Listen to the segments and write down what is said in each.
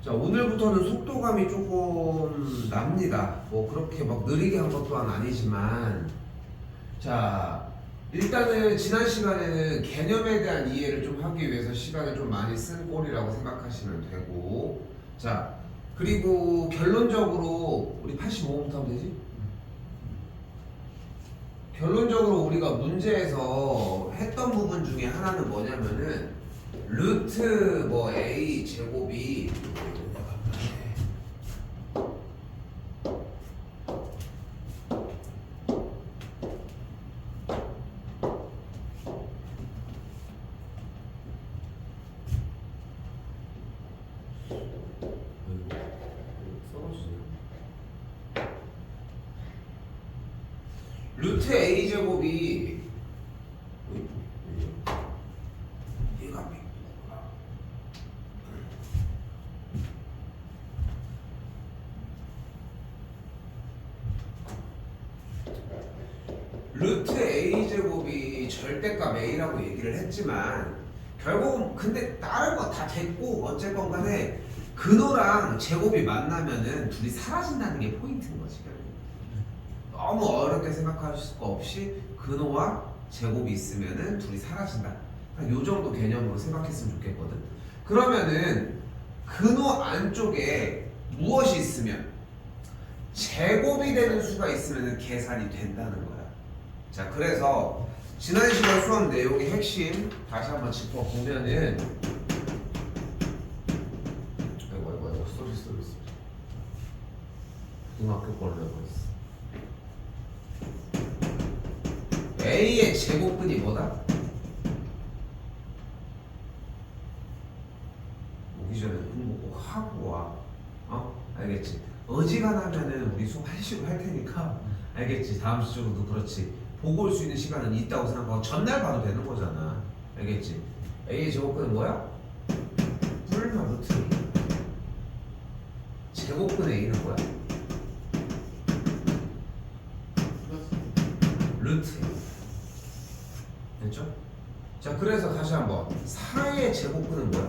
자, 오늘부터는 속도감이 조금 납니다. 뭐 그렇게 막 느리게 한 것 또한 아니지만, 자, 일단은 지난 시간에는 개념에 대한 이해를 좀 하기 위해서 시간을 좀 많이 쓴 꼴이라고 생각하시면 되고, 자, 그리고 결론적으로 우리 85부터 하면 되지? 결론적으로 우리가 문제에서 했던 부분 중에 하나는 뭐냐면은 루트 뭐 A 제곱이 루트 A 제곱이 얘가 루트 A 제곱이 절대값 A라고 얘기를 했지만 결국은 근데 다른 거 다 됐고 어쨌건 간에 근호랑 제곱이 만나면은 둘이 사라진다는 게 포인트인 거지. 너무 어렵게 생각하실 거 없이 근호와 제곱이 있으면은 둘이 사라진다. 요 정도 개념으로 생각했으면 좋겠거든. 그러면은 근호 안쪽에 무엇이 있으면 제곱이 되는 수가 있으면은 계산이 된다는 거야. 자, 그래서 지난 시간 수업 내용의 핵심 다시 한번 짚어보면은 아이고 쏘리 고등학교 걸로 해버렸어. A의 제곱근이 뭐다? 오기 전에 공부 꼭 하고 와. 알겠지? 어지간하면은 우리 수업 한 시로 할 테니까 알겠지? 다음 주도 그렇지. 보고 올 수 있는 시간은 있다고 생각하고 전날 봐도 되는 거잖아. 알겠지? A의 제곱근은 뭐야? 뿔마 루트 A. 제곱근 A는 뭐야? 루트 A. 됐죠? 자, 그래서 다시 한번 4의 제곱근은 뭐야?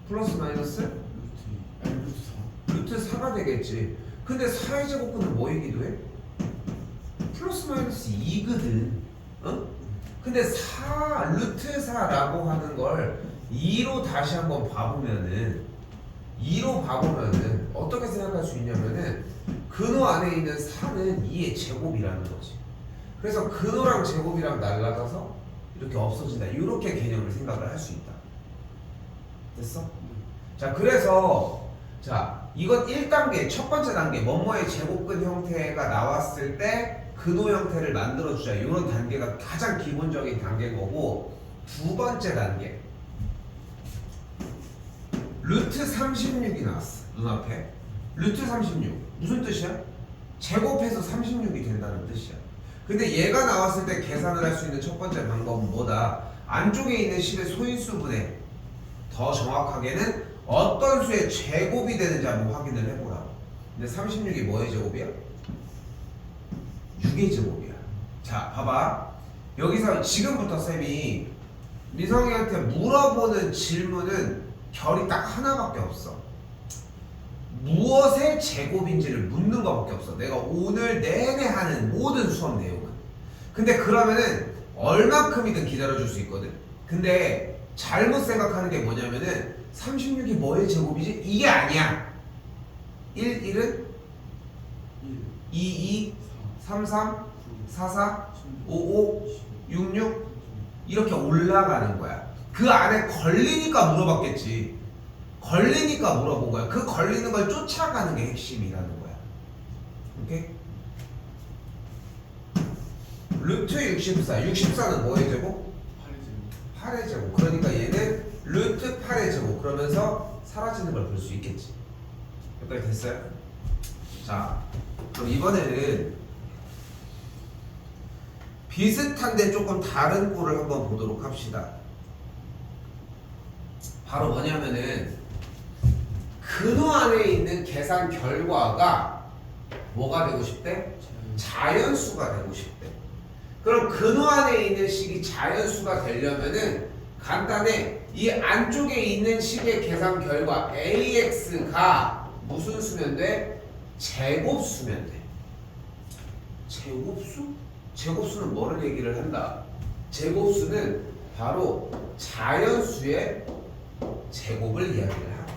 플러스 마이너스? 루트 4가 되겠지. 근데 4의 제곱근은 뭐이기도 해? 플러스 마이너스 2거든. 근데 4 루트 4라고 하는 걸 2로 다시 한번 봐보면은 어떻게 생각할 수 있냐면은 근호 안에 있는 4는 2의 제곱이라는 거지. 그래서 근호랑 제곱이랑 날라가서 이렇게 없어진다. 이렇게 개념을 생각을 할 수 있다. 됐어? 자, 그래서 자, 이건 1단계 첫 번째 단계 뭐뭐의 제곱근 형태가 나왔을 때 근호 형태를 만들어주자. 이런 단계가 가장 기본적인 단계인 거고, 두 번째 단계 루트 36이 나왔어. 눈앞에 루트 36 무슨 뜻이야? 제곱해서 36이 된다는 뜻이야. 근데 얘가 나왔을 때 계산을 할 수 있는 첫 번째 방법은 뭐다? 안쪽에 있는 식의 소인수분해, 더 정확하게는 어떤 수의 제곱이 되는지 한번 확인을 해보라고. 근데 36이 뭐의 제곱이야? 6의 제곱이야. 자, 봐봐. 여기서 지금부터 쌤이 미성이한테 물어보는 질문은 결이 딱 하나밖에 없어. 무엇의 제곱인지를 묻는 것밖에 없어. 내가 오늘 내내 하는 모든 수업 내용은. 근데 그러면은 얼마큼이든 기다려줄 수 있거든. 근데 잘못 생각하는 게 뭐냐면은 36이 뭐의 제곱이지? 이게 아니야. 1, 1은 2, 2, 3, 3, 4, 4, 5, 5, 6, 6 이렇게 올라가는 거야. 그 안에 걸리니까 물어봤겠지. 걸리니까 물어본 거야. 그 걸리는 걸 쫓아가는 게 핵심이라는 거야. 오케이? 루트 64. 64는 뭐의 제곱? 8의 제곱. 그러니까 얘는 루트 8의 제곱. 그러면서 사라지는 걸 볼 수 있겠지. 여기까지 됐어요? 자, 그럼 이번에는 비슷한데 조금 다른 꼴을 한번 보도록 합시다. 바로 뭐냐면은 근호 안에 있는 계산 결과가 뭐가 되고 싶대? 자연수가 되고 싶대. 그럼 근호 안에 있는 식이 자연수가 되려면은 간단해. 이 안쪽에 있는 식의 계산 결과 AX가 무슨 수면 돼? 제곱수면 돼. 제곱수? 제곱수는 뭐를 얘기를 한다? 제곱수는 바로 자연수의 제곱을 이야기를 하고.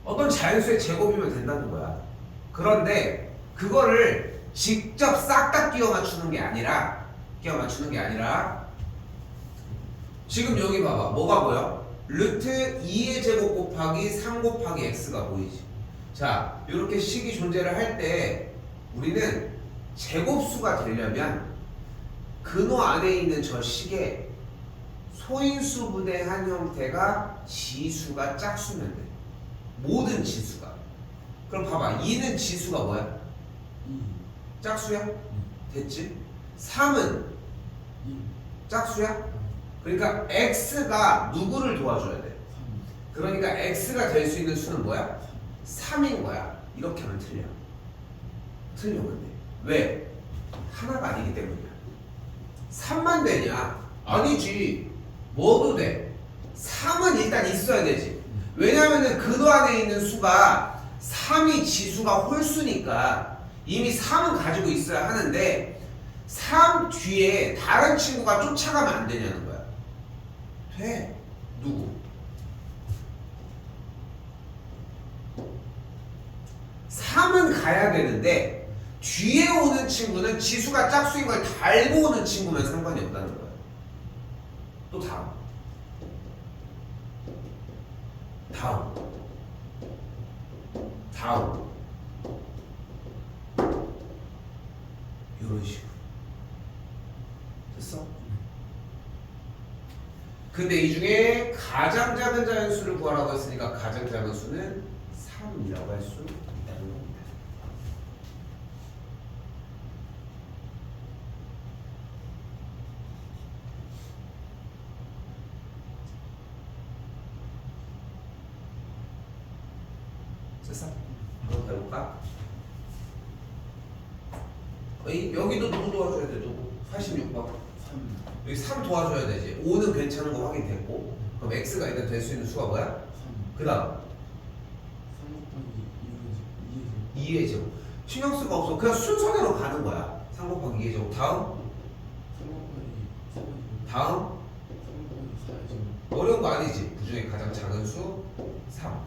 어떤 자연수의 제곱이면 된다는 거야. 그런데 그거를 직접 싹 다 끼워 맞추는 게 아니라 지금 여기 봐봐. 뭐가 보여? 루트 2의 제곱 곱하기 3 곱하기 x가 보이지. 자, 이렇게 식이 존재를 할 때 우리는 제곱수가 되려면 근호 안에 있는 저 식의 소인수분해한 형태가 지수가 짝수면 돼. 모든 지수가. 그럼 봐봐. 2는 지수가 뭐야? 짝수야? 됐지? 3은 짝수야? 그러니까 x가 누구를 도와줘야 돼? 그러니까 x가 될 수 있는 수는 뭐야? 3인 거야. 이렇게 하면 틀려. 틀려 근데. 왜? 하나가 아니기 때문이야. 3만 되냐? 아니지. 뭐도 돼. 3은 일단 있어야 되지. 왜냐면은 근호 안에 있는 수가 3이 지수가 홀수니까 이미 3은 가지고 있어야 하는데 3 뒤에 다른 친구가 쫓아가면 안 되냐는 거야. 돼. 누구? 3은 가야 되는데 뒤에 오는 친구는 지수가 짝수인 걸 달고 오는 친구면 상관이 없다는 거야. 또 다음 이런 식으로 됐어? 근데 이 중에 가장 작은 자연수를 구하라고 했으니까 가장 작은 수는 3이라고 할 수 있다는 겁니다. 됐어? 한번 더 해볼까? 여기도 누구 도와줘야 돼? 누구? 86번. 여기 3 도와줘야 되지. 5는 괜찮은 거 확인됐고. 그럼 x가 일단 될 수 있는 수가 뭐야? 그 다음 2의 제곱. 신경 쓸 거 없어. 그냥 순서대로 가는 거야. 3 곱하기 2의 제곱. 다음 어려운 거 아니지. 그 중에 가장 작은 수 3.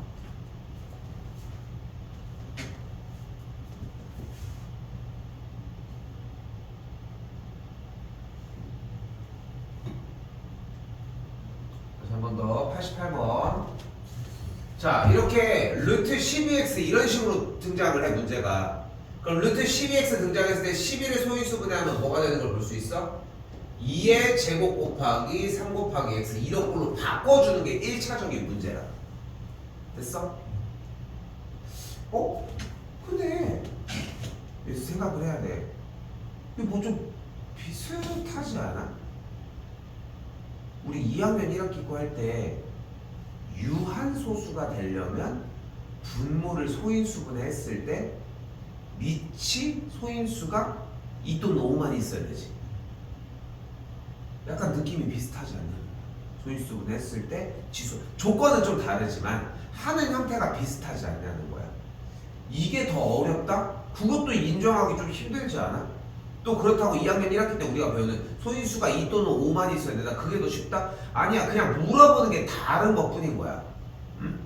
한 번 더 88번. 자, 이렇게 루트 12x 이런 식으로 등장을 해 문제가. 그럼 루트 12x 등장했을 때 11의 소인수 분해하면 뭐가 되는 걸 볼 수 있어? 2의 제곱 곱하기 3 곱하기 x 이런 걸로 바꿔주는 게 1차적인 문제라. 됐어? 근데 여기서 생각을 해야 돼. 이거 뭐 좀 비슷하지 않아? 우리 2학년 1학기 거 할 때 유한소수가 되려면 분모를 소인수분해 했을 때 밑이 소인수가 2 또는 5만 있어야 되지. 약간 느낌이 비슷하지 않나? 소인수분해 했을 때 지수 조건은 좀 다르지만 하는 형태가 비슷하지 않냐는 거야. 이게 더 어렵다? 그것도 인정하기 좀 힘들지 않아? 또 그렇다고 2학년 1학기 때 우리가 배우는 소인수가 2 또는 5만 있어야 된다. 그게 더 쉽다? 아니야. 그냥 물어보는 게 다른 것 뿐인 거야. 응?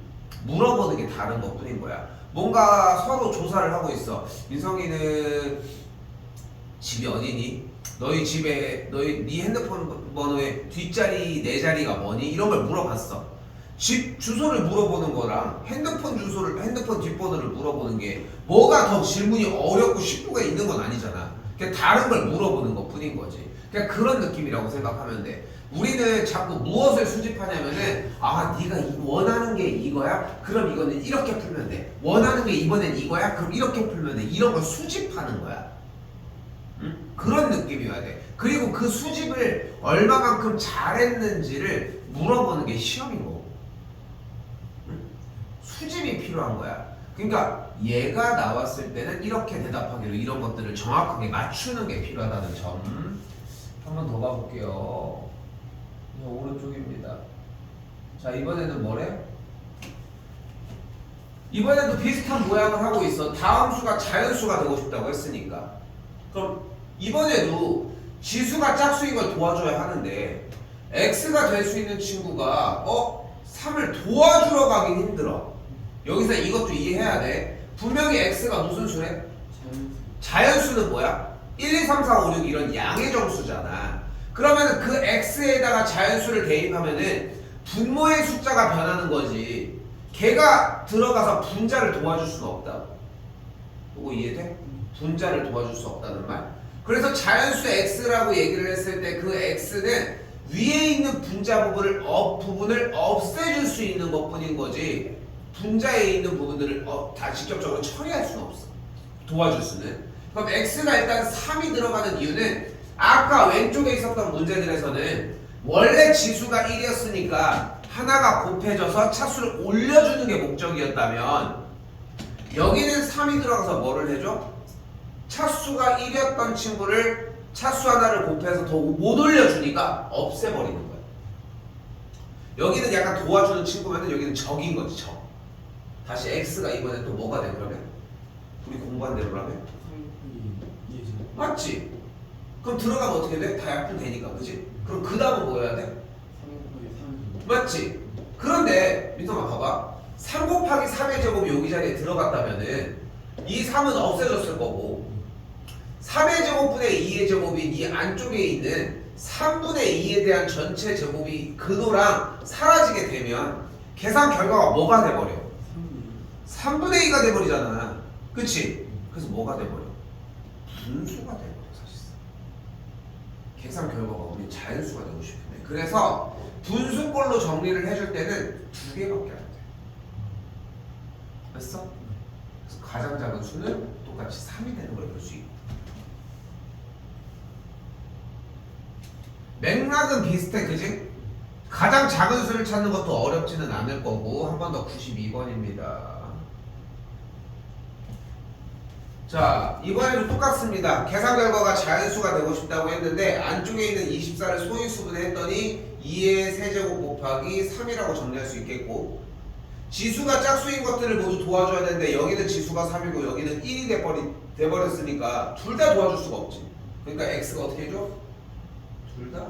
물어보는 게 다른 것 뿐인 거야. 뭔가 서로 조사를 하고 있어. 민성이는 집이 어디니? 너희 집에 네 핸드폰 번호의 뒷자리 네 자리가 뭐니? 이런 걸 물어봤어. 집 주소를 물어보는 거랑 핸드폰 뒷번호를 물어보는 게 뭐가 더 질문이 어렵고 쉽고가 있는 건 아니잖아. 그냥 다른 걸 물어보는 것 뿐인 거지. 그냥 그런 느낌이라고 생각하면 돼. 우리는 자꾸 무엇을 수집하냐면은 네가 원하는 게 이거야? 그럼 이거는 이렇게 풀면 돼. 원하는 게 이번엔 이거야? 그럼 이렇게 풀면 돼. 이런 걸 수집하는 거야. 응? 그런 느낌이어야 돼. 그리고 그 수집을 얼마만큼 잘했는지를 물어보는 게 시험인 거고. 필요한 거야. 그러니까 얘가 나왔을 때는 이렇게 대답하기로 이런 것들을 정확하게 맞추는 게 필요하다는 점. 한 번 더 봐볼게요. 오른쪽입니다. 자, 이번에는 뭐래? 이번에도 비슷한 모양을 하고 있어. 다음 수가 자연수가 되고 싶다고 했으니까. 그럼 이번에도 지수가 짝수인 걸 도와줘야 하는데 x가 될 수 있는 친구가 3을 도와주러 가긴 힘들어. 여기서 이것도 이해해야 돼. 분명히 x가 무슨 수래? 자연수는 뭐야? 1, 2, 3, 4, 5, 6 이런 양의 정수잖아. 그러면 그 x에다가 자연수를 대입하면은 분모의 숫자가 변하는 거지. 걔가 들어가서 분자를 도와줄 수는 없다고. 그거 이해돼? 분자를 도와줄 수 없다는 말. 그래서 자연수 x라고 얘기를 했을 때 그 x는 위에 있는 분자 부분을 없애줄 수 있는 것뿐인 거지. 분자에 있는 부분들을 다 직접적으로 처리할 수는 없어. 도와줄 수는. 그럼 x가 일단 3이 들어가는 이유는 아까 왼쪽에 있었던 문제들에서는 원래 지수가 1이었으니까 하나가 곱해져서 차수를 올려주는 게 목적이었다면 여기는 3이 들어가서 뭐를 해줘? 차수가 1이었던 친구를 차수 하나를 곱해서 더 못 올려주니까 없애버리는 거야. 여기는 약간 도와주는 친구면 여기는 적인 거지, 적. 다시 x가 이번에 또 뭐가 돼 그러면? 우리 공부한 대로라면? 맞지? 그럼 들어가면 어떻게 돼? 다 약분되니까, 그지? 그럼 그 다음은 뭐 해야 돼? 맞지? 그런데 민성아 봐봐. 3 곱하기 3의 제곱이 여기 자리에 들어갔다면은 이 3은 없어졌을 거고 3의 제곱분의 2의 제곱인 이 안쪽에 있는 3분의 2에 대한 전체 제곱이 근호랑 사라지게 되면 계산 결과가 뭐가 돼버려? 3분의 2가 돼버리잖아. 그치? 그래서 뭐가 돼버려? 분수가 돼버려 사실상. 계산 결과가 우리 자연수가 되고 싶은데 그래서 분수꼴로 정리를 해줄 때는 2개밖에 안 돼. 됐어? 그래서 가장 작은 수는 똑같이 3이 되는 걸 볼 수 있고 맥락은 비슷해, 그지? 가장 작은 수를 찾는 것도 어렵지는 않을 거고 한 번 더 92번입니다. 자, 이번에도 똑같습니다. 계산 결과가 자연수가 되고 싶다고 했는데 안쪽에 있는 24를 소인수분해 했더니 2의 세제곱 곱하기 3이라고 정리할 수 있겠고 지수가 짝수인 것들을 모두 도와줘야 되는데 여기는 지수가 3이고 여기는 1이 돼버렸으니까 둘 다 도와줄 수가 없지. 그러니까 x가 어떻게 해줘? 둘 다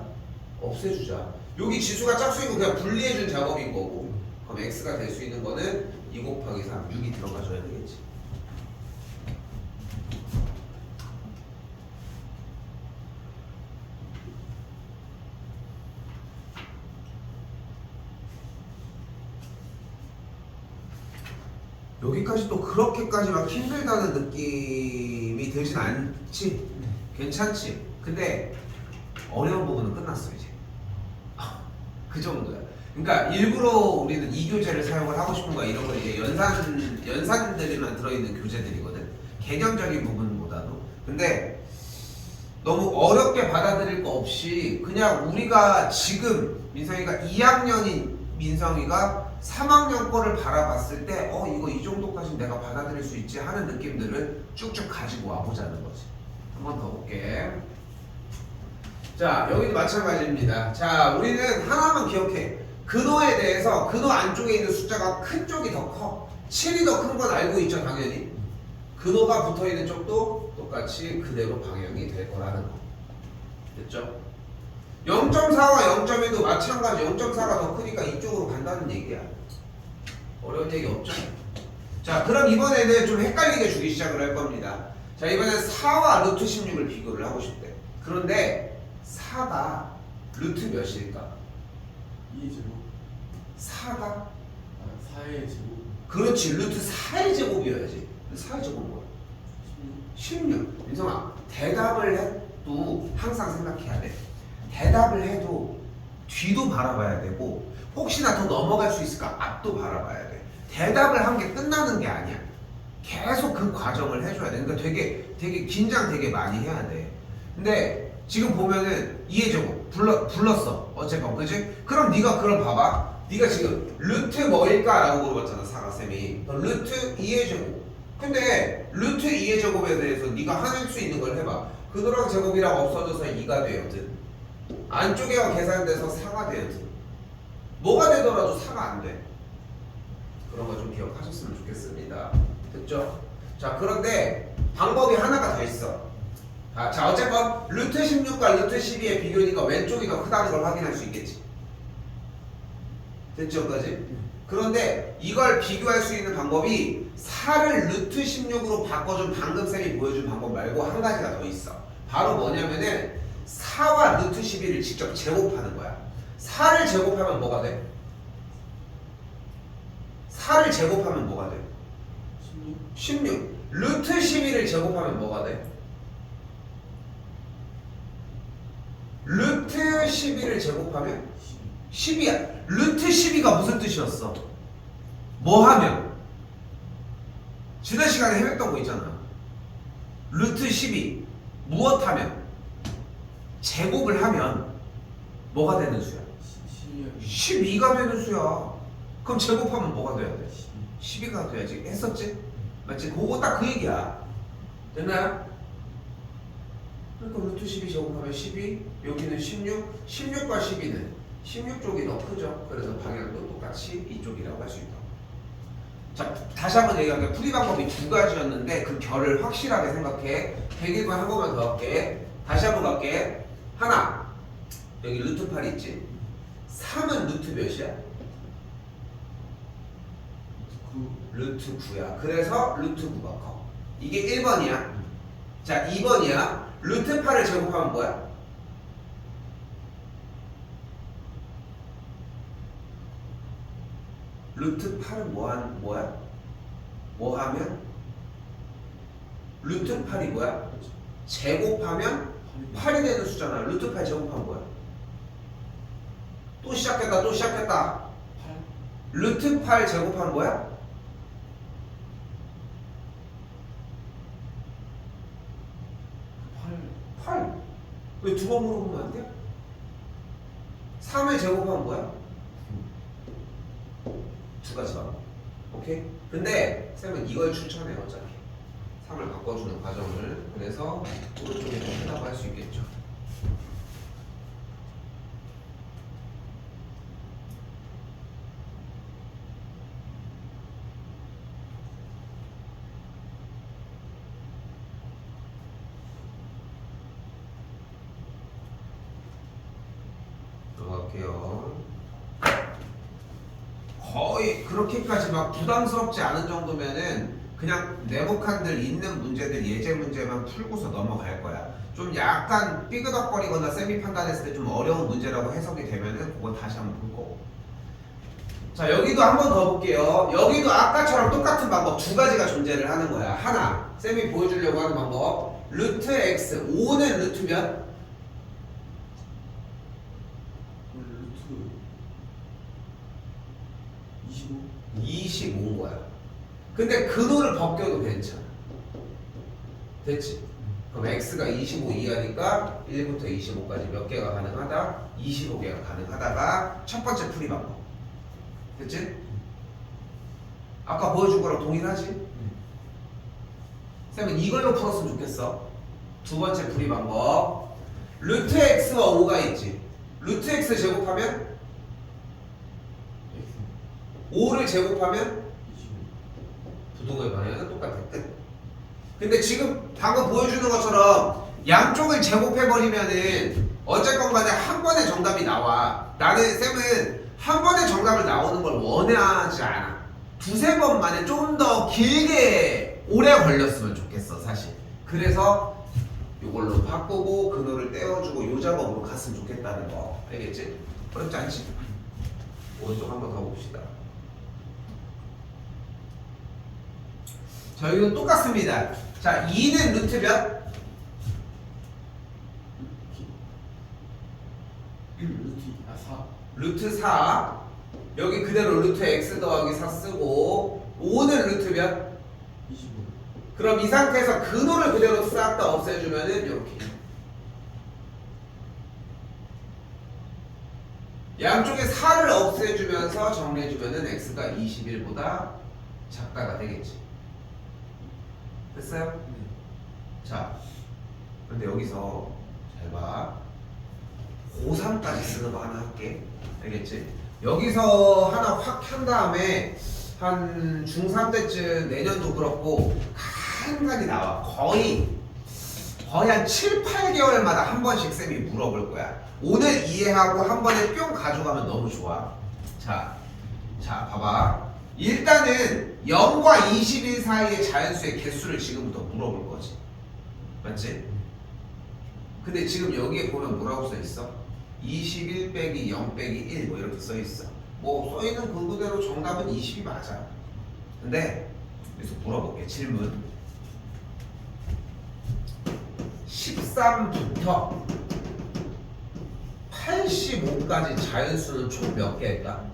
없애주자. 여기 지수가 짝수이고 그냥 분리해준 작업인 거고 그럼 x가 될 수 있는 거는 2 곱하기 3, 6이 들어가줘야 되겠지. 여기까지 또 그렇게까지 막 힘들다는 느낌이 들진 않지? 괜찮지? 근데 어려운 부분은 끝났어 이제. 그 정도야. 그러니까 일부러 우리는 이 교재를 사용을 하고 싶은 거야. 이런 거 이제 연산들만 들어있는 교재들이거든. 개념적인 부분보다도. 근데 너무 어렵게 받아들일 거 없이 그냥 우리가 지금 민성이가 2학년인 민성이가 3학년 거를 바라봤을 때 이거 이 정도까지 내가 받아들일 수 있지 하는 느낌들을 쭉쭉 가지고 와보자는 거지. 한 번 더 볼게. 자, 여기도 마찬가지입니다. 자, 우리는 하나만 기억해. 근호에 대해서 근호 안쪽에 있는 숫자가 큰 쪽이 더 커. 7이 더 큰 건 알고 있죠, 당연히. 근호가 붙어있는 쪽도 똑같이 그대로 방향이 될 거라는 거. 됐죠? 0.4와 0.1도 마찬가지. 0.4가 더 크니까 이쪽으로 간다는 얘기야. 어려운 얘기 없죠? 자, 그럼 이번에는 좀 헷갈리게 주기 시작을 할 겁니다. 자, 이번엔 4와 루트 16을 비교를 하고 싶대. 그런데 4가 루트 몇일까? 2의 제곱. 4가? 4의 제곱. 그렇지. 루트 4의 제곱이어야지. 4의 제곱은 뭐야? 16. 민성아, 대답을 해도 항상 생각해야 돼. 대답을 해도 뒤도 바라봐야 되고 혹시나 더 넘어갈 수 있을까 앞도 바라봐야 돼. 대답을 한 게 끝나는 게 아니야. 계속 그 과정을 해줘야 돼. 그러니까 되게 긴장 되게 많이 해야 돼. 근데 지금 보면은 2의 제곱 불렀어. 어쨌건 그지? 그럼 네가 그걸 봐봐. 네가 지금 루트 뭐일까라고 물어봤잖아 사가쌤이. 루트 2의 제곱. 근데 루트 2의 제곱에 대해서 네가 하는 수 있는 걸 해봐. 근호랑 제곱이랑 없어져서 2가 되었든 안쪽에가 계산돼서 4가 되었든 뭐가 되더라도 4가 안 돼. 그런 거 좀 기억하셨으면 좋겠습니다. 됐죠? 자 그런데 방법이 하나가 더 있어. 자 어쨌건 루트 16과 루트 12의 비교니까 왼쪽이 더 크다는 걸 확인할 수 있겠지. 됐죠?까지? 그런데 이걸 비교할 수 있는 방법이 4를 루트 16으로 바꿔준 방금 쌤이 보여준 방법 말고 한 가지가 더 있어. 바로 뭐냐면은 4와 루트 12를 직접 제곱하는 거야. 4를 제곱하면 뭐가 돼? 4를 제곱하면 뭐가 돼? 16. 루트 12를 제곱하면 뭐가 돼? 루트 12를 제곱하면 10이야. 루트 12가 무슨 뜻이었어? 뭐 하면? 지난 시간에 해봤던 거 있잖아. 루트 12 무엇 하면? 제곱을 하면 뭐가 되는 수야? 12가 되는 수야. 그럼 제곱하면 뭐가 돼야 돼? 12가 돼야지. 했었지? 맞지? 그거 딱 그 얘기야. 됐나요? 그러니까 루트 12 제곱하면 12, 여기는 16, 16과 12는 16쪽이 더 크죠. 그래서 방향도 똑같이 이쪽이라고 할 수 있다. 자, 다시 한번 얘기할게요. 풀이 방법이 두 가지였는데 그 결을 확실하게 생각해. 101번 한 번만 더 할게. 다시 한번 갈게. 하나, 여기 루트 8 있지? 3은 루트 몇이야? 루트 9야. 그래서 루트 9가 커. 이게 1번이야. 자, 2번이야. 루트 8을 제곱하면 뭐야? 루트 8은 뭐야? 뭐 하면? 루트 8이 뭐야? 제곱하면 8이 되는 수잖아. 루트 8 제곱하면 뭐야? 또 시작했다. 루트 8 제곱하면 뭐야? 8. 왜 두 번 물어보면 안 돼? 3을 제곱하면 뭐야? 두 가지 방법. 오케이? 근데 쌤은 이걸 추천해요. 어차피 3을 바꿔주는 과정을. 그래서 오른쪽에 좀 크다고 할 수 있겠죠. 넘어갈게요. 거의 그렇게까지 막 부담스럽지 않은 정도면은 그냥 네모칸들 있는 문제들 예제 문제만 풀고서 넘어갈 거야. 좀 약간 삐그덕거리거나 쌤이 판단했을 때 좀 어려운 문제라고 해석이 되면은 그건 다시 한번 볼 거고. 자 여기도 한 번 더 볼게요. 여기도 아까처럼 똑같은 방법 두 가지가 존재를 하는 거야. 하나 쌤이 보여주려고 하는 방법 루트 x 5는 루트 몇? 루트 25. 25인 거야. 근데 근호를 벗겨도 괜찮아. 됐지? 그럼 x가 25 이하니까 1부터 25까지 몇 개가 가능하다? 25개가 가능하다가 첫 번째 풀이 방법. 됐지? 아까 보여준 거랑 동일하지? 쌤은 이걸로 풀었으면 좋겠어. 두 번째 풀이 방법. 루트 x와 5가 있지. 루트 x 제곱하면 5를 제곱하면 25. 부동의 방향은 똑같아. 끝. 근데 지금 방금 보여주는 것처럼 양쪽을 제곱해버리면은 어쨌건 간에 한 번에 정답이 나와. 나는 쌤은 한 번에 정답을 나오는 걸 원하지 않아. 두세 번 만에 좀 더 길게 오래 걸렸으면 좋겠어 사실. 그래서 이걸로 바꾸고 근호를 떼어주고 요 작업으로 갔으면 좋겠다는 거. 알겠지? 어렵지 않지? 오른쪽 한 번 더 봅시다. 자 여기도 똑같습니다. 자 2는 루트 몇? 루트 4. 여기 그대로 루트 x 더하기 4 쓰고 5는 루트 몇? 25. 그럼 이 상태에서 근호를 그대로 싹 다 없애주면은 이렇게 양쪽에 4를 없애주면서 정리해주면은 x가 21보다 작다가 되겠지. 됐어요? 네. 자, 근데 여기서 잘 봐. 고3까지 쓰는 거 하나 할게. 알겠지? 여기서 하나 확 한 다음에 한 중3 때쯤 내년도 그렇고 간간히 나와. 거의 한 7, 8개월마다 한 번씩 쌤이 물어볼 거야. 오늘 이해하고 한 번에 뿅 가져가면 너무 좋아. 자, 봐봐. 일단은 0과 21 사이의 자연수의 개수를 지금부터 물어볼 거지. 맞지? 근데 지금 여기에 보면 뭐라고 써 있어? 21 빼기 0 빼기 1 뭐 이렇게 써 있어. 뭐 써 있는 그 그대로 정답은 20이 맞아. 근데 여기서 물어볼게. 질문. 13부터 85까지 자연수는 총 몇 개일까?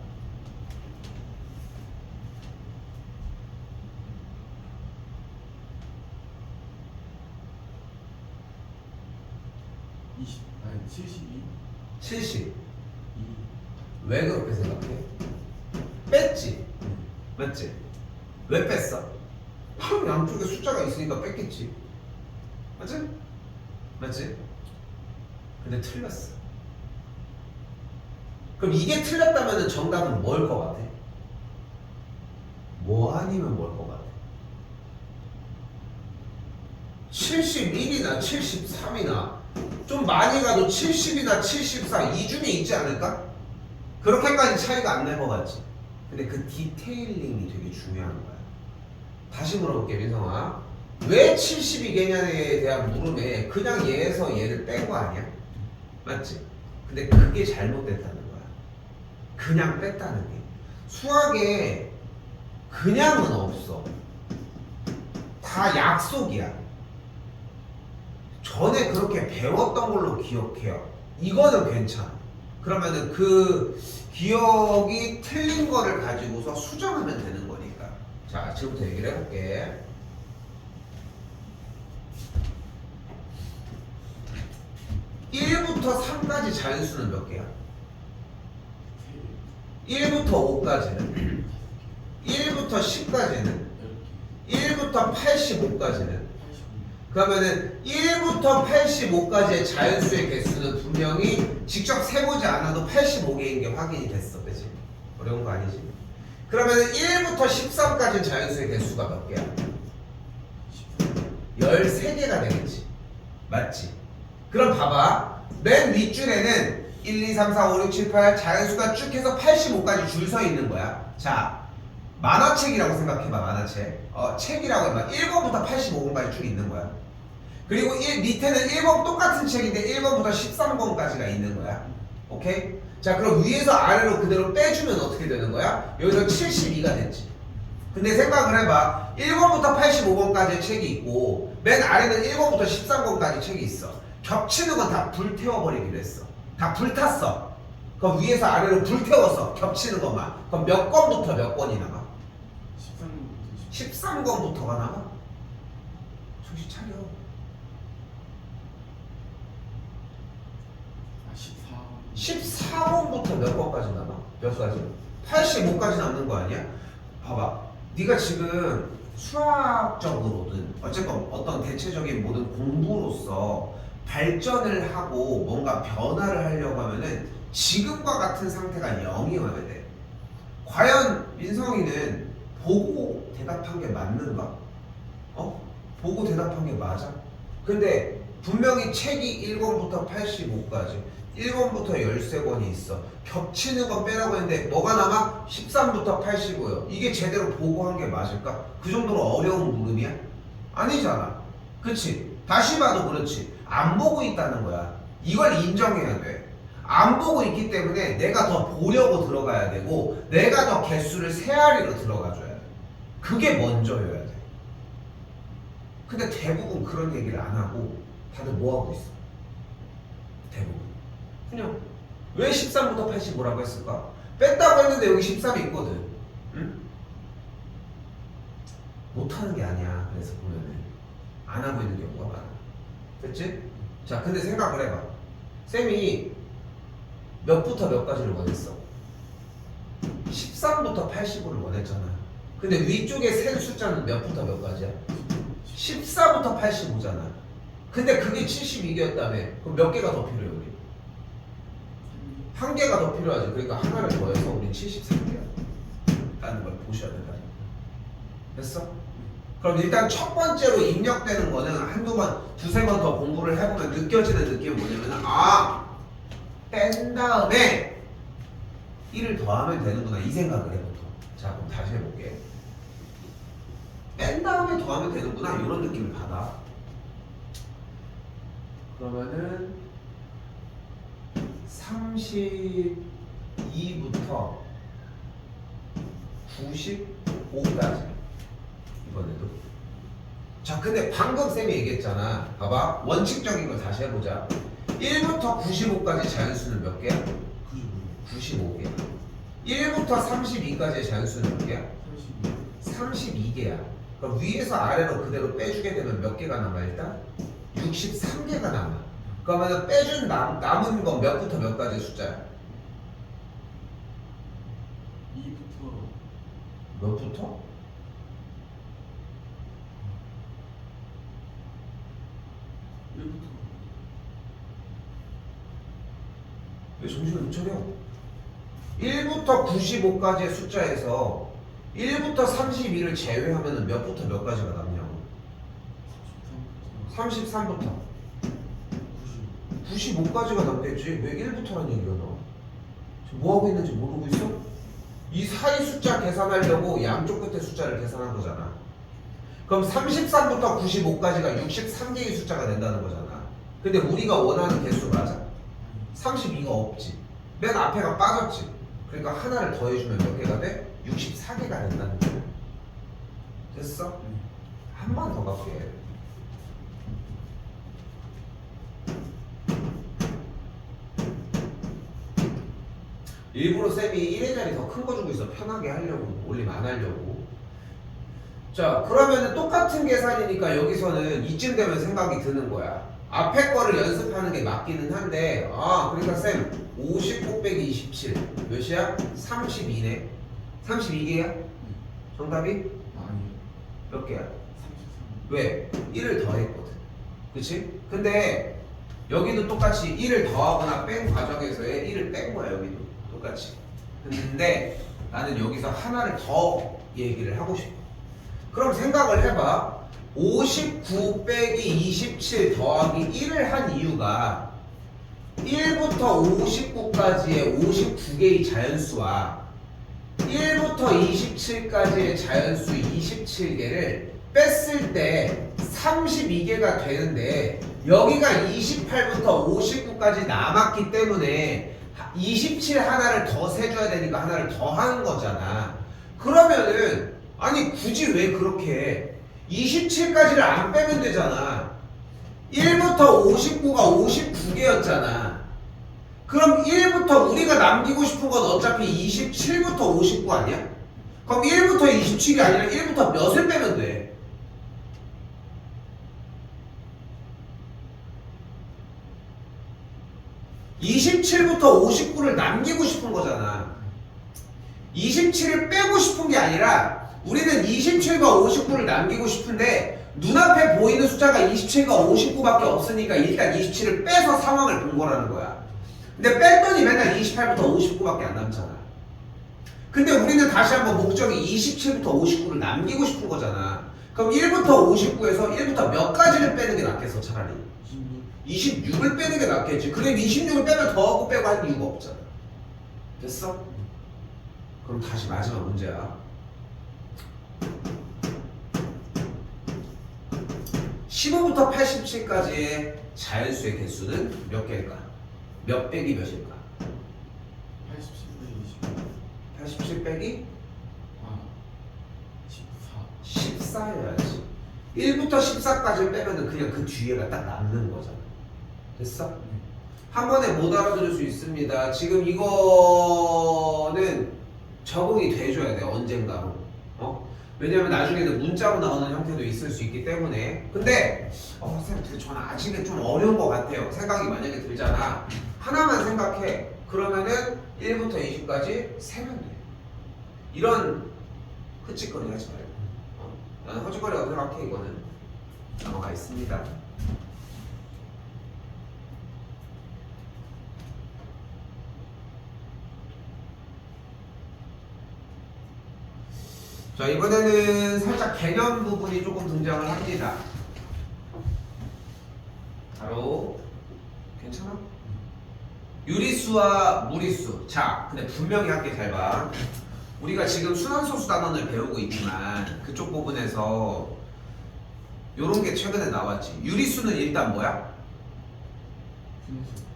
72. 70. 2. 왜 그렇게 생각해? 뺐지? 맞지? 왜 뺐어? 바로 양쪽에 숫자가 있으니까 뺐겠지. 맞지? 맞지? 근데 틀렸어. 그럼 이게 틀렸다면 정답은 뭘 것 같아? 뭐 아니면 뭘 것 같아? 71이나 73이나 좀 많이 가도 70이나 74 이 중에 있지 않을까? 그렇게까지 차이가 안 날 것 같지? 근데 그 디테일링이 되게 중요한 거야. 다시 물어볼게 민성아. 왜 70이겠냐에 대한 물음에 그냥 얘에서 얘를 뺀 거 아니야? 맞지? 근데 그게 잘못됐다는 거야. 그냥 뺐다는 게. 수학에 그냥은 없어. 다 약속이야. 전에 그렇게 배웠던 걸로 기억해요. 이거는 괜찮아. 그러면은 그 기억이 틀린 거를 가지고서 수정하면 되는 거니까. 자, 지금부터 얘기를 해볼게. 1부터 3까지 자연수는 몇 개야? 1부터 5까지는 1부터 10까지는 1부터 85까지는 그러면은 1부터 85까지의 자연수의 개수는 분명히 직접 세보지 않아도 85개인 게 확인이 됐어. 그치? 어려운 거 아니지? 그러면은 1부터 13까지 자연수의 개수가 몇 개야? 13개가 되겠지. 맞지? 그럼 봐봐. 맨 윗줄에는 1, 2, 3, 4, 5, 6, 7, 8 자연수가 쭉 해서 85까지 줄 서 있는 거야. 자, 만화책이라고 생각해봐. 만화책. 책이라고 해봐. 1권부터 85권까지 쭉 있는 거야. 그리고 밑에는 1권 똑같은 책인데 1권부터 13권까지가 있는 거야. 오케이? 자, 그럼 위에서 아래로 그대로 빼주면 어떻게 되는 거야? 여기서 72가 됐지. 근데 생각을 해봐. 1권부터 85권까지의 책이 있고 맨 아래는 1권부터 13권까지 책이 있어. 겹치는 건 다 불태워버리기로 했어. 다 불탔어. 그럼 위에서 아래로 불태워서 겹치는 것만. 그럼 몇 권부터 몇 권이 남아? 13권부터가 남아? 정신 차려. 14권부터 몇 권까지 남아? 몇 가지? 85까지 남는 거 아니야? 봐봐. 네가 지금 수학적으로든 어쨌건 어떤 대체적인 모든 공부로서 발전을 하고 뭔가 변화를 하려고 하면은 지금과 같은 상태가 0이어야 돼. 과연 민성이는 보고 대답한 게 맞는가? 보고 대답한 게 맞아? 근데 분명히 책이 1권부터 85까지 1권부터 13권이 있어. 겹치는 건 빼라고 했는데 뭐가 남아? 13부터 85요. 이게 제대로 보고 한 게 맞을까? 그 정도로 어려운 물음이야? 아니잖아. 그치? 다시 봐도 그렇지. 안 보고 있다는 거야. 이걸 인정해야 돼. 안 보고 있기 때문에 내가 더 보려고 들어가야 되고 내가 더 개수를 세아리로 들어가 줘야 돼. 그게 먼저여야 돼. 근데 대부분 그런 얘기를 안 하고 다들 뭐 하고 있어? 대부분 그냥 왜 13부터 85라고 했을까? 뺐다고 했는데 여기 13이 있거든. 응? 못하는 게 아니야. 그래서 보면은 안 하고 있는 경우가 많아. 됐지? 자, 근데 생각을 해봐. 쌤이 몇부터 몇까지를 원했어? 13부터 85를 원했잖아. 근데 위쪽에 센 숫자는 몇부터 몇까지야? 14부터 85잖아. 근데 그게 72개였다며. 그럼 몇 개가 더 필요해 우리? 한 개가 더 필요하지. 그러니까 하나를 더해서 우린 73개야 라는 걸 보셔야 된다. 됐어? 그럼 일단 첫 번째로 입력되는 거는 한두 번, 두세 번 더 공부를 해보면 느껴지는 느낌이 뭐냐면 뺀 다음에 1을 더하면 되는구나 이 생각을 해 보통. 자 그럼 다시 해볼게. 뺀 다음에 더하면 되는구나 이런 느낌을 받아. 그러면은 32부터 95까지 이번에도. 자 근데 방금 쌤이 얘기했잖아. 봐봐 원칙적인 걸 다시 해보자. 1부터 95까지 자연수는 몇 개야? 95개야. 1부터 32까지의 자연수는 몇 개야? 32개야. 그럼 위에서 아래로 그대로 빼주게 되면 몇 개가 남아 일단? 63개가 남아. 그러면 빼준 남은 건 몇부터 몇까지의 숫자야? 2부터 몇부터? 1부터 왜 정신을 못 차려? 1부터 95까지의 숫자에서 1부터 32를 제외하면 몇부터 몇까지가 남냐고. 33부터 95까지가 남겠지. 왜 1부터라는 얘기가 나와? 지금 뭐하고 있는지 모르고 있어? 이 사이 숫자 계산하려고 양쪽 끝에 숫자를 계산한 거잖아. 그럼 33부터 95까지가 63개의 숫자가 된다는 거잖아. 근데 우리가 원하는 개수 맞아? 32가 없지. 맨 앞에가 빠졌지. 그러니까 하나를 더해주면 몇 개가 돼? 64개가 된다는 거야. 됐어? 한 번 더 갈게. 일부러 쌤이 1의 자리 더 큰 거 주고 있어. 편하게 하려고. 올림 안 하려고. 자 그러면 똑같은 계산이니까 여기서는 이쯤 되면 생각이 드는 거야. 앞에 거를 연습하는 게 맞기는 한데 그러니까 쌤 59 빼기 27 몇이야? 32네. 32개야? 정답이? 아니 몇 개야? 33 왜? 1을 더했거든. 그치? 근데 여기도 똑같이 1을 더하거나 뺀 과정에서의 1을 뺀 거야. 여기도 똑같이. 근데 나는 여기서 하나를 더 얘기를 하고 싶어. 그럼 생각을 해봐. 59 빼기 27 더하기 1을 한 이유가 1부터 59까지의 59개의 자연수와 1부터 27까지의 자연수 27개를 뺐을 때 32개가 되는데 여기가 28부터 59까지 남았기 때문에 27 하나를 더 세줘야 되니까 하나를 더 하는 거잖아. 그러면은 아니 굳이 왜 그렇게 27까지를 안 빼면 되잖아. 1부터 59가 59개였잖아. 그럼 1부터 우리가 남기고 싶은 건 어차피 27부터 59 아니야? 그럼 1부터 27이 아니라 1부터 몇을 빼면 돼? (27부터) 59를 남기고 싶은 거잖아. 27을 빼고 싶은 게 아니라 우리는 27과 59를 남기고 싶은데 눈앞에 보이는 숫자가 27과 59밖에 없으니까 일단 27을 빼서 상황을 본 거라는 거야. 근데 뺐더니 맨날 28부터 59밖에 안 남잖아. 근데 우리는 다시 한번 목적이 27부터 59를 남기고 싶은 거잖아. 그럼 1부터 59에서 1부터 몇 가지를 빼는 게 낫겠어 차라리? 26을 빼는 게 낫겠지. 그럼 26을 빼면 더하고 빼고 할 이유가 없잖아. 됐어? 그럼 다시 마지막 문제야. 15부터 87까지의 자연수의 개수는 몇 개일까? 몇 빼기 몇일까? 87 빼기 14여야지. 1부터 14까지 빼면은 그냥 그 뒤에가 딱 남는 거잖아. 됐어? 한 번에 못 알아들을 수 있습니다. 지금 이거는 적응이 돼줘야 돼 언젠가로. 왜냐면 나중에는 문자로 나오는 형태도 있을 수 있기 때문에. 근데 선생님 저는 아직은 좀 어려운 것 같아요. 생각이 만약에 들잖아. 하나만 생각해. 그러면은 1부터 20까지 세면 돼. 이런 헛짓거리 하지 말고. 나는 헛짓거리라고 생각해. 이거는 넘어가 있습니다. 자, 이번에는 살짝 개념 부분이 조금 등장을 합니다. 바로 괜찮아? 유리수와 무리수. 자, 근데 분명히 할게. 잘 봐. 우리가 지금 순환소수 단원을 배우고 있지만 그쪽 부분에서 요런 게 최근에 나왔지. 유리수는 일단 뭐야?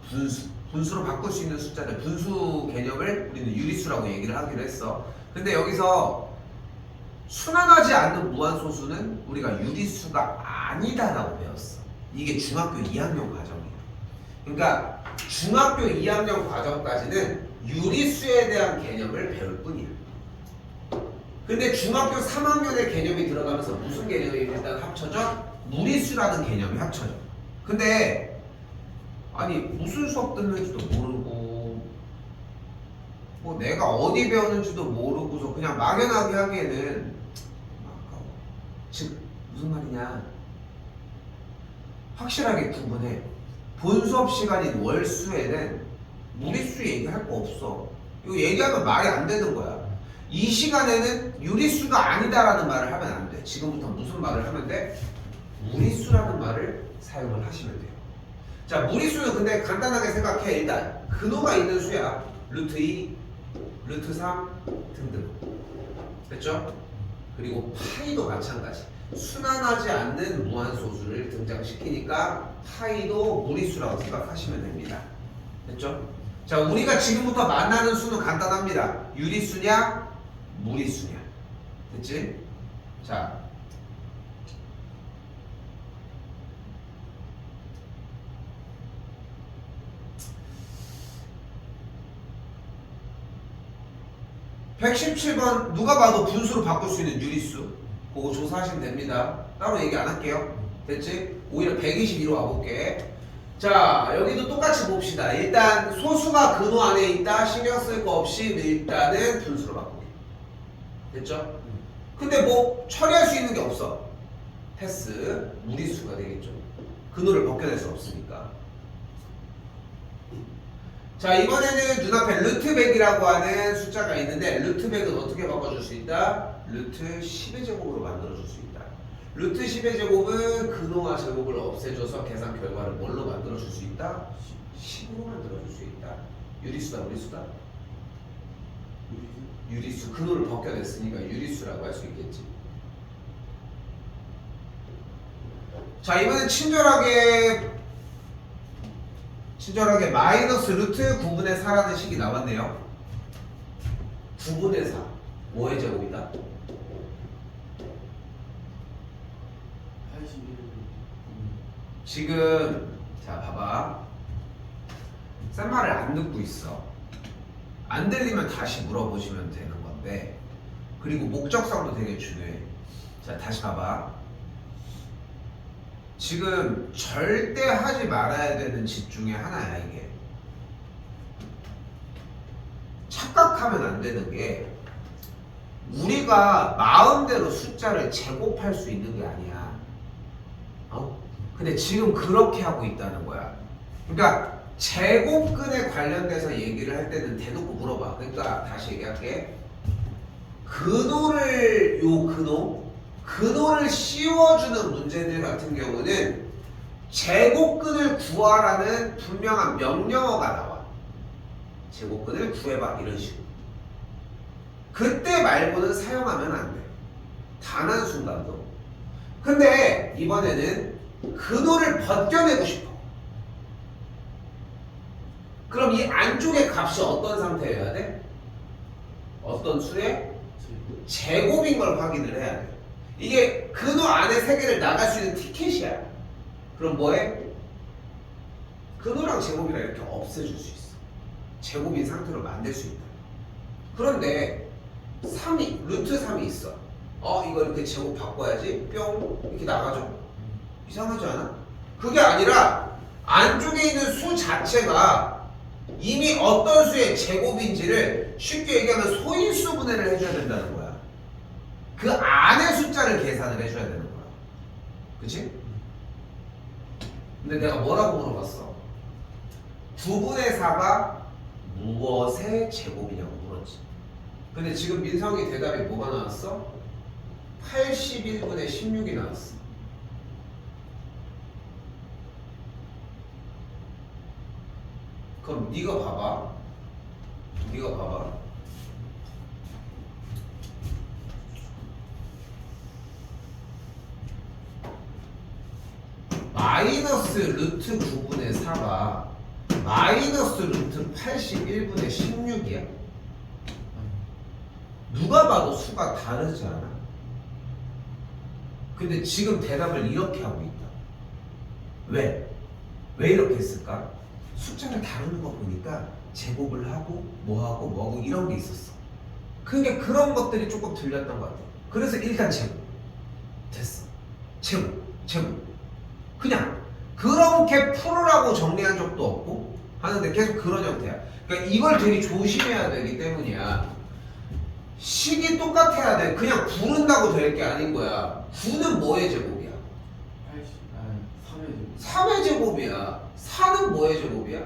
분수. 분수로 바꿀 수 있는 숫자들, 분수 개념을 우리는 유리수라고 얘기를 하기로 했어. 근데 여기서 순환하지 않는 무한소수는 우리가 유리수가 아니다라고 배웠어. 이게 중학교 2학년 과정이야. 그러니까 중학교 2학년 과정까지는 유리수에 대한 개념을 배울 뿐이야. 근데 중학교 3학년의 개념이 들어가면서 무슨 개념이 일단 합쳐져? 무리수라는 개념이 합쳐져. 근데 아니 무슨 수업 듣는지도 모르고 뭐 내가 어디 배웠는지도 모르고서 그냥 막연하게 하기에는 아까워. 즉 무슨 말이냐, 확실하게 구분해. 본 수업 시간인 월수에는 무리수 얘기할 거 없어. 이거 얘기하면 말이 안 되는 거야. 이 시간에는 유리수가 아니다라는 말을 하면 안 돼. 지금부터 무슨 말을 하면 돼? 무리수라는 말을 사용을 하시면 돼요. 자, 무리수는 근데 간단하게 생각해. 일단 근호가 있는 수야. 루트 2, 루트 3 등등. 됐죠? 그리고 파이도 마찬가지. 순환하지 않는 무한소수를 등장시키니까 파이도 무리수라고 생각하시면 됩니다. 됐죠? 자, 우리가 지금부터 만나는 수는 간단합니다. 유리수냐 무리수냐. 됐지? 자, (117번) 누가 봐도 분수로 바꿀 수 있는 유리수, 그거 조사하시면 됩니다. 따로 얘기 안 할게요. 됐지? 오히려 122로 와볼게. 자, 여기도 똑같이 봅시다. 일단 소수가 근호 안에 있다. 신경 쓸 거 없이 일단은 분수로 바꾸기. 됐죠? 근데 뭐 처리할 수 있는 게 없어. 패스. 무리수가 되겠죠. 근호를 벗겨낼 수 없으니까. 자, 이번에는 눈앞에 루트 100이라고 하는 숫자가 있는데 루트 100은 어떻게 바꿔줄 수 있다? 루트 10의 제곱으로 만들어줄 수 있다. 루트 10의 제곱은 근호와 제곱을 없애줘서 계산 결과를 뭘로 만들어줄 수 있다? 10으로 만들어줄 수 있다. 유리수다 무리수다? 유리수. 근호를 벗겨냈으니까 유리수라고 할 수 있겠지. 자, 이번엔 친절하게 마이너스 루트 9분의 4라는 식이 나왔네요. 9분의 4 뭐의 제곱이다? 81. 지금 자 봐봐, 쌤 말을 안 듣고 있어. 안 들리면 다시 물어보시면 되는 건데, 그리고 목적성도 되게 중요해. 자, 다시 봐봐. 지금 절대 하지 말아야 되는 짓 중에 하나야. 이게 착각하면 안 되는 게, 우리가 마음대로 숫자를 제곱할 수 있는 게 아니야. 근데 지금 그렇게 하고 있다는 거야. 그러니까 제곱근에 관련돼서 얘기를 할 때는 대놓고 물어봐. 그러니까 다시 얘기할게. 근호를 씌워주는 문제들 같은 경우는 제곱근을 구하라는 분명한 명령어가 나와. 제곱근을 구해봐, 이런 식으로. 그때 말고는 사용하면 안 돼. 단 한순간도. 근데 이번에는 근호를 벗겨내고 싶어. 그럼 이 안쪽의 값이 어떤 상태여야 돼? 어떤 수의 제곱인 걸 확인을 해야 돼. 이게 근호 안에 세 개를 나갈 수 있는 티켓이야. 그럼 뭐해? 근호랑 제곱이랑 이렇게 없애줄 수 있어. 제곱인 상태로 만들 수 있다. 그런데 3이, 루트 3이 있어. 이거 이렇게 제곱 바꿔야지. 뿅 이렇게 나가죠. 이상하지 않아? 그게 아니라 안쪽에 있는 수 자체가 이미 어떤 수의 제곱인지를 쉽게 얘기하면 소인수 분해를 해줘야 된다는 거야. 그 안의 숫자를 계산을 해줘야 되는 거야. 그치? 근데 내가 뭐라고 물어봤어? 9분의 4가 무엇의 제곱이냐고 물었지. 근데 지금 민성이 대답이 뭐가 나왔어? 81분의 16이 나왔어. 그럼 네가 봐봐. 네가 봐봐. 마이너스 루트 9분의 4가 마이너스 루트 81분의 16이야. 누가 봐도 수가 다르지 않아? 근데 지금 대답을 이렇게 하고 있다. 왜? 왜 이렇게 했을까? 숫자를 다루는 거 보니까 제곱을 하고 뭐하고 뭐하고 이런 게 있었어. 그게 그런 것들이 조금 들렸던 것 같아. 그래서 일단 제곱 됐어. 제곱 그냥 그렇게 풀으라고 정리한 적도 없고 하는데 계속 그런 형태야. 그러니까 이걸 되게 조심해야 되기 때문이야. 식이 똑같아야 돼. 그냥 부른다고 될 게 아닌 거야. 9는 뭐의 제곱이야? 3의 제곱이야. 4는 뭐의 제곱이야? 2.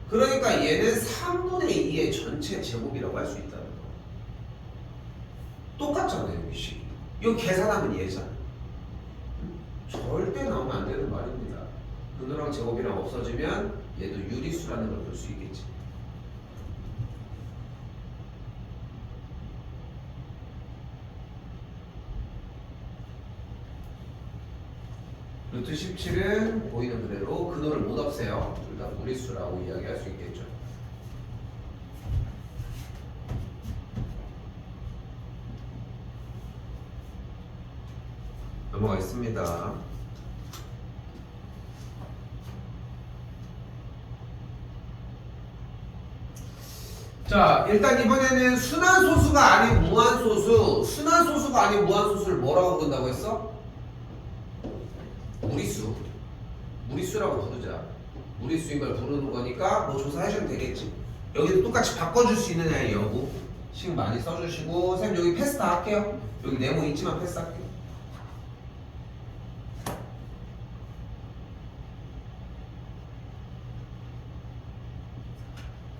그러니까 얘는 3분의 2의 전체 제곱이라고 할 수 있다는 거. 똑같잖아요, 여기 식. 이거 계산하면 얘잖아. 절대 나오면 안 되는 말입니다. 근호랑 제곱이랑 없어지면 얘도 유리수라는 걸 볼 수 있겠지. 루트 17은 보이는 그대로 근호를 못 없애요. 둘 다 무리수라고 이야기할 수 있겠죠. 넘어가겠습니다. 자, 일단 이번에는 순환소수가 아닌 무한소수, 순환소수가 아닌 무한소수를 뭐라고 부른다고 했어? 무리수라고 부르자. 무리수인 걸 부르는 거니까 뭐 조사해주면 되겠지. 여기도 똑같이 바꿔줄 수 있느냐의 여부 식 많이 써주시고, 쌤 여기 패스 다 할게요. 여기 네모 있지만 패스할게요.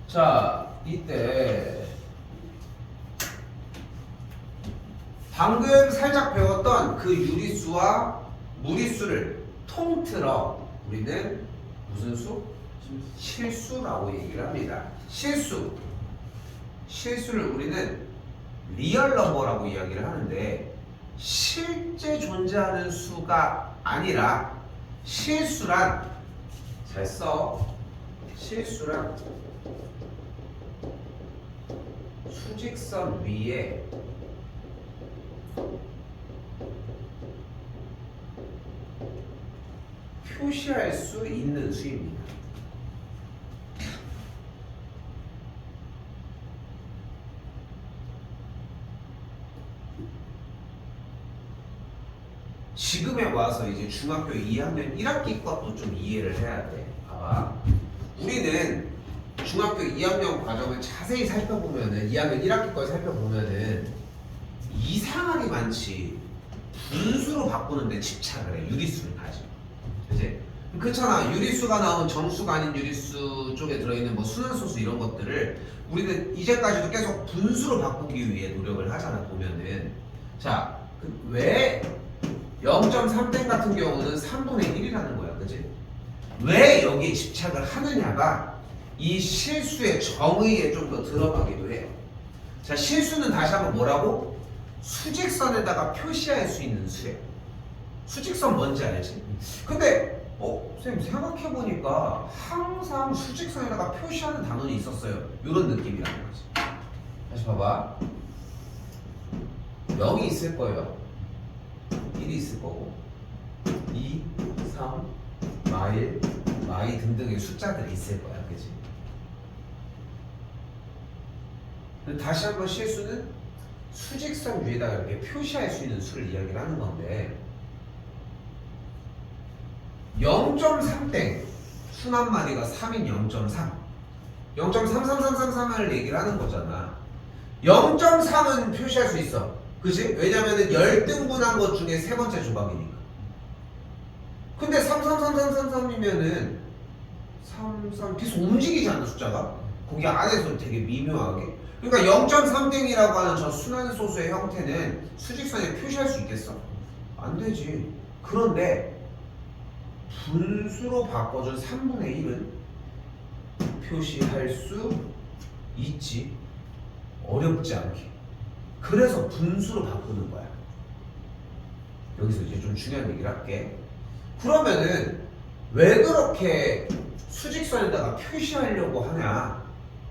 자, 이때 방금 살짝 배웠던 그 유리수와 무리수를 통틀어 우리는 무슨 수? 실수라고 얘기를 합니다. 실수를 우리는 리얼 넘버라고 이야기를 하는데, 실제 존재하는 수가 아니라 실수란, 잘 써, 실수란 수직선 위에 표시할 수 있는 수입니다. 지금에 와서 이제 중학교 2학년 1학기 것도 좀 이해를 해야 돼. 봐봐. 우리는 중학교 2학년 과정을 자세히 살펴보면은, 2학년 1학기 걸 살펴보면은 이상하게 많지. 분수로 바꾸는데 집착을 해. 유리수를 가지고. 그치? 그렇잖아. 유리수가 나온 정수가 아닌 유리수 쪽에 들어있는 뭐 순환소수 이런 것들을 우리는 이제까지도 계속 분수로 바꾸기 위해 노력을 하잖아, 보면은. 자, 왜 0.3땡 같은 경우는 3분의 1이라는 거야. 그치? 왜 여기에 집착을 하느냐가 이 실수의 정의에 좀 더 들어가기도 해요. 자, 실수는 다시 한번 뭐라고? 수직선에다가 표시할 수 있는 수예요. 수직선 뭔지 알지? 근데 선생님 생각해보니까 항상 수직선에다가 표시하는 단원이 있었어요. 이런 느낌이라는 거지. 다시 봐봐. 0이 있을 거예요. 1이 있을 거고, 2, 3, 마일 등등의 숫자들이 있을 거야. 그치? 다시 한번 실수는 수직선 위에다가 이렇게 표시할 수 있는 수를 이야기를 하는 건데, 0.3땡 순 한 마리가 3인 0.3, 0.33333을 얘기를 하는 거잖아. 0.3은 표시할 수 있어. 그치? 왜냐면은 열등분한 것 중에 세 번째 조각이니까. 근데 33333이면은 33 계속 움직이잖아 숫자가. 거기 안에서 되게 미묘하게. 그러니까 0.3땡이라고 하는 저 순환소수의 형태는 수직선에 표시할 수 있겠어? 안 되지. 그런데 분수로 바꿔준 3분의 1은 표시할 수 있지. 어렵지 않게. 그래서 분수로 바꾸는 거야. 여기서 이제 좀 중요한 얘기를 할게. 그러면은 왜 그렇게 수직선에다가 표시하려고 하냐?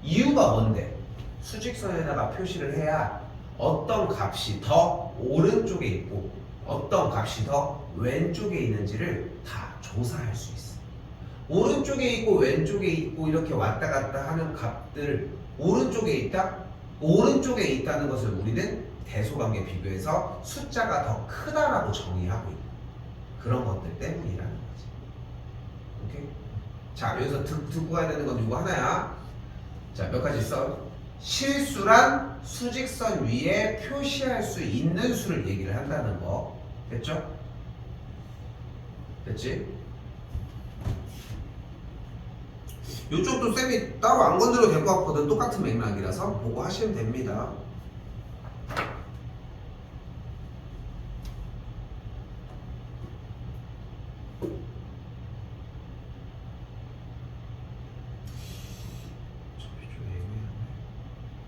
이유가 뭔데? 수직선에다가 표시를 해야 어떤 값이 더 오른쪽에 있고 어떤 값이 더 왼쪽에 있는지를 다 조사할 수 있어. 오른쪽에 있고 왼쪽에 있고 이렇게 왔다 갔다 하는 값들 오른쪽에 있다? 오른쪽에 있다는 것을 우리는 대소관계 비교해서 숫자가 더 크다라고 정의하고 있는 그런 것들 때문이라는 거지. 오케이? 자, 여기서 듣고 가야 되는 건 이거 하나야. 자, 몇 가지 있어? 실수란 수직선 위에 표시할 수 있는 수를 얘기를 한다는 거. 됐죠? 됐지? 이쪽도 쌤이 따로 안 건드려도 될 것 같거든. 똑같은 맥락이라서 보고 하시면 됩니다.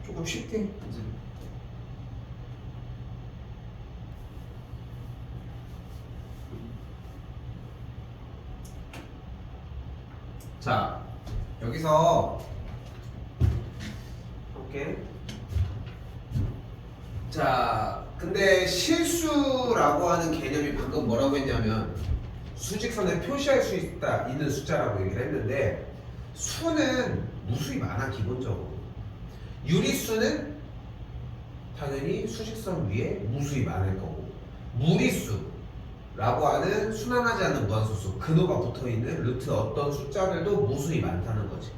조금 쉽게. 자, 여기서 오케이. 자, 근데 실수라고 하는 개념이 방금 뭐라고 했냐면 수직선에 표시할 수 있는 숫자라고 얘기를 했는데 수는 무수히 많아 기본적으로. 유리수는 당연히 수직선 위에 무수히 많을 거고 무리수라고 하는 순환하지 않는 무한소수 근호가 붙어있는 루트 어떤 숫자들도 무수히 많다는 거지.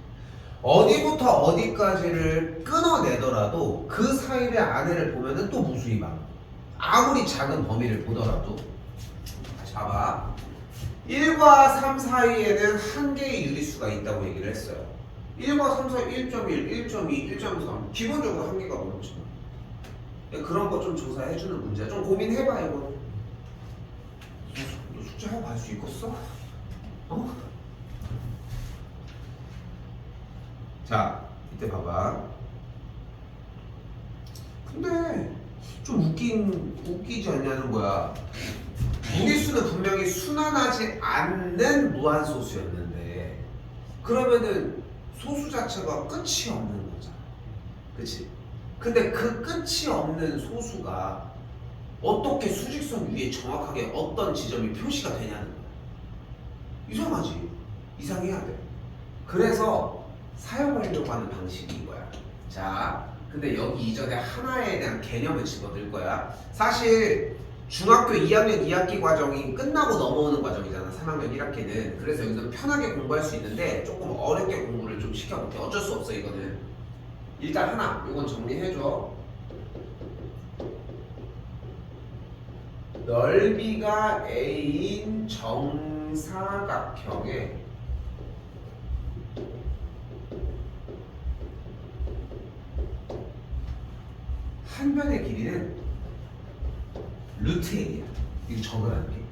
어디부터 어디까지를 끊어내더라도 그 사이의 안에를 보면은 또 무수히 많아. 아무리 작은 범위를 보더라도. 다시 봐봐. 1과 3 사이에는 한 개의 유리수가 있다고 얘기를 했어요. 1과 3 사이 1.1, 1.2, 1.3 기본적으로 한 개가 넘지. 그런 거 좀 조사해주는 문제야. 좀 고민해봐 이거. 너 숙제하고 갈 수 있겠어? 어? 자, 이때 봐봐. 근데 좀 웃기지 않냐는 거야. 무리수는 분명히 순환하지 않는 무한소수였는데 그러면은 소수 자체가 끝이 없는 거잖아. 그치? 근데 그 끝이 없는 소수가 어떻게 수직선 위에 정확하게 어떤 지점이 표시가 되냐는 거야. 이상하지? 이상해야 돼. 그래서 사용하려고 하는 방식이 이거야. 자, 근데 여기 이전에 하나에 대한 개념을 집어넣을 거야. 사실 중학교 2학년 2학기 과정이 끝나고 넘어오는 과정이잖아. 3학년 1학기는. 그래서 여기서 편하게 공부할 수 있는데 조금 어렵게 공부를 좀 시켜볼게. 어쩔 수 없어 이거는. 일단 하나, 이건 정리해줘. 넓이가 A인 정사각형의 한 변의 길이는 루트 A야. 이거 적으라는 게.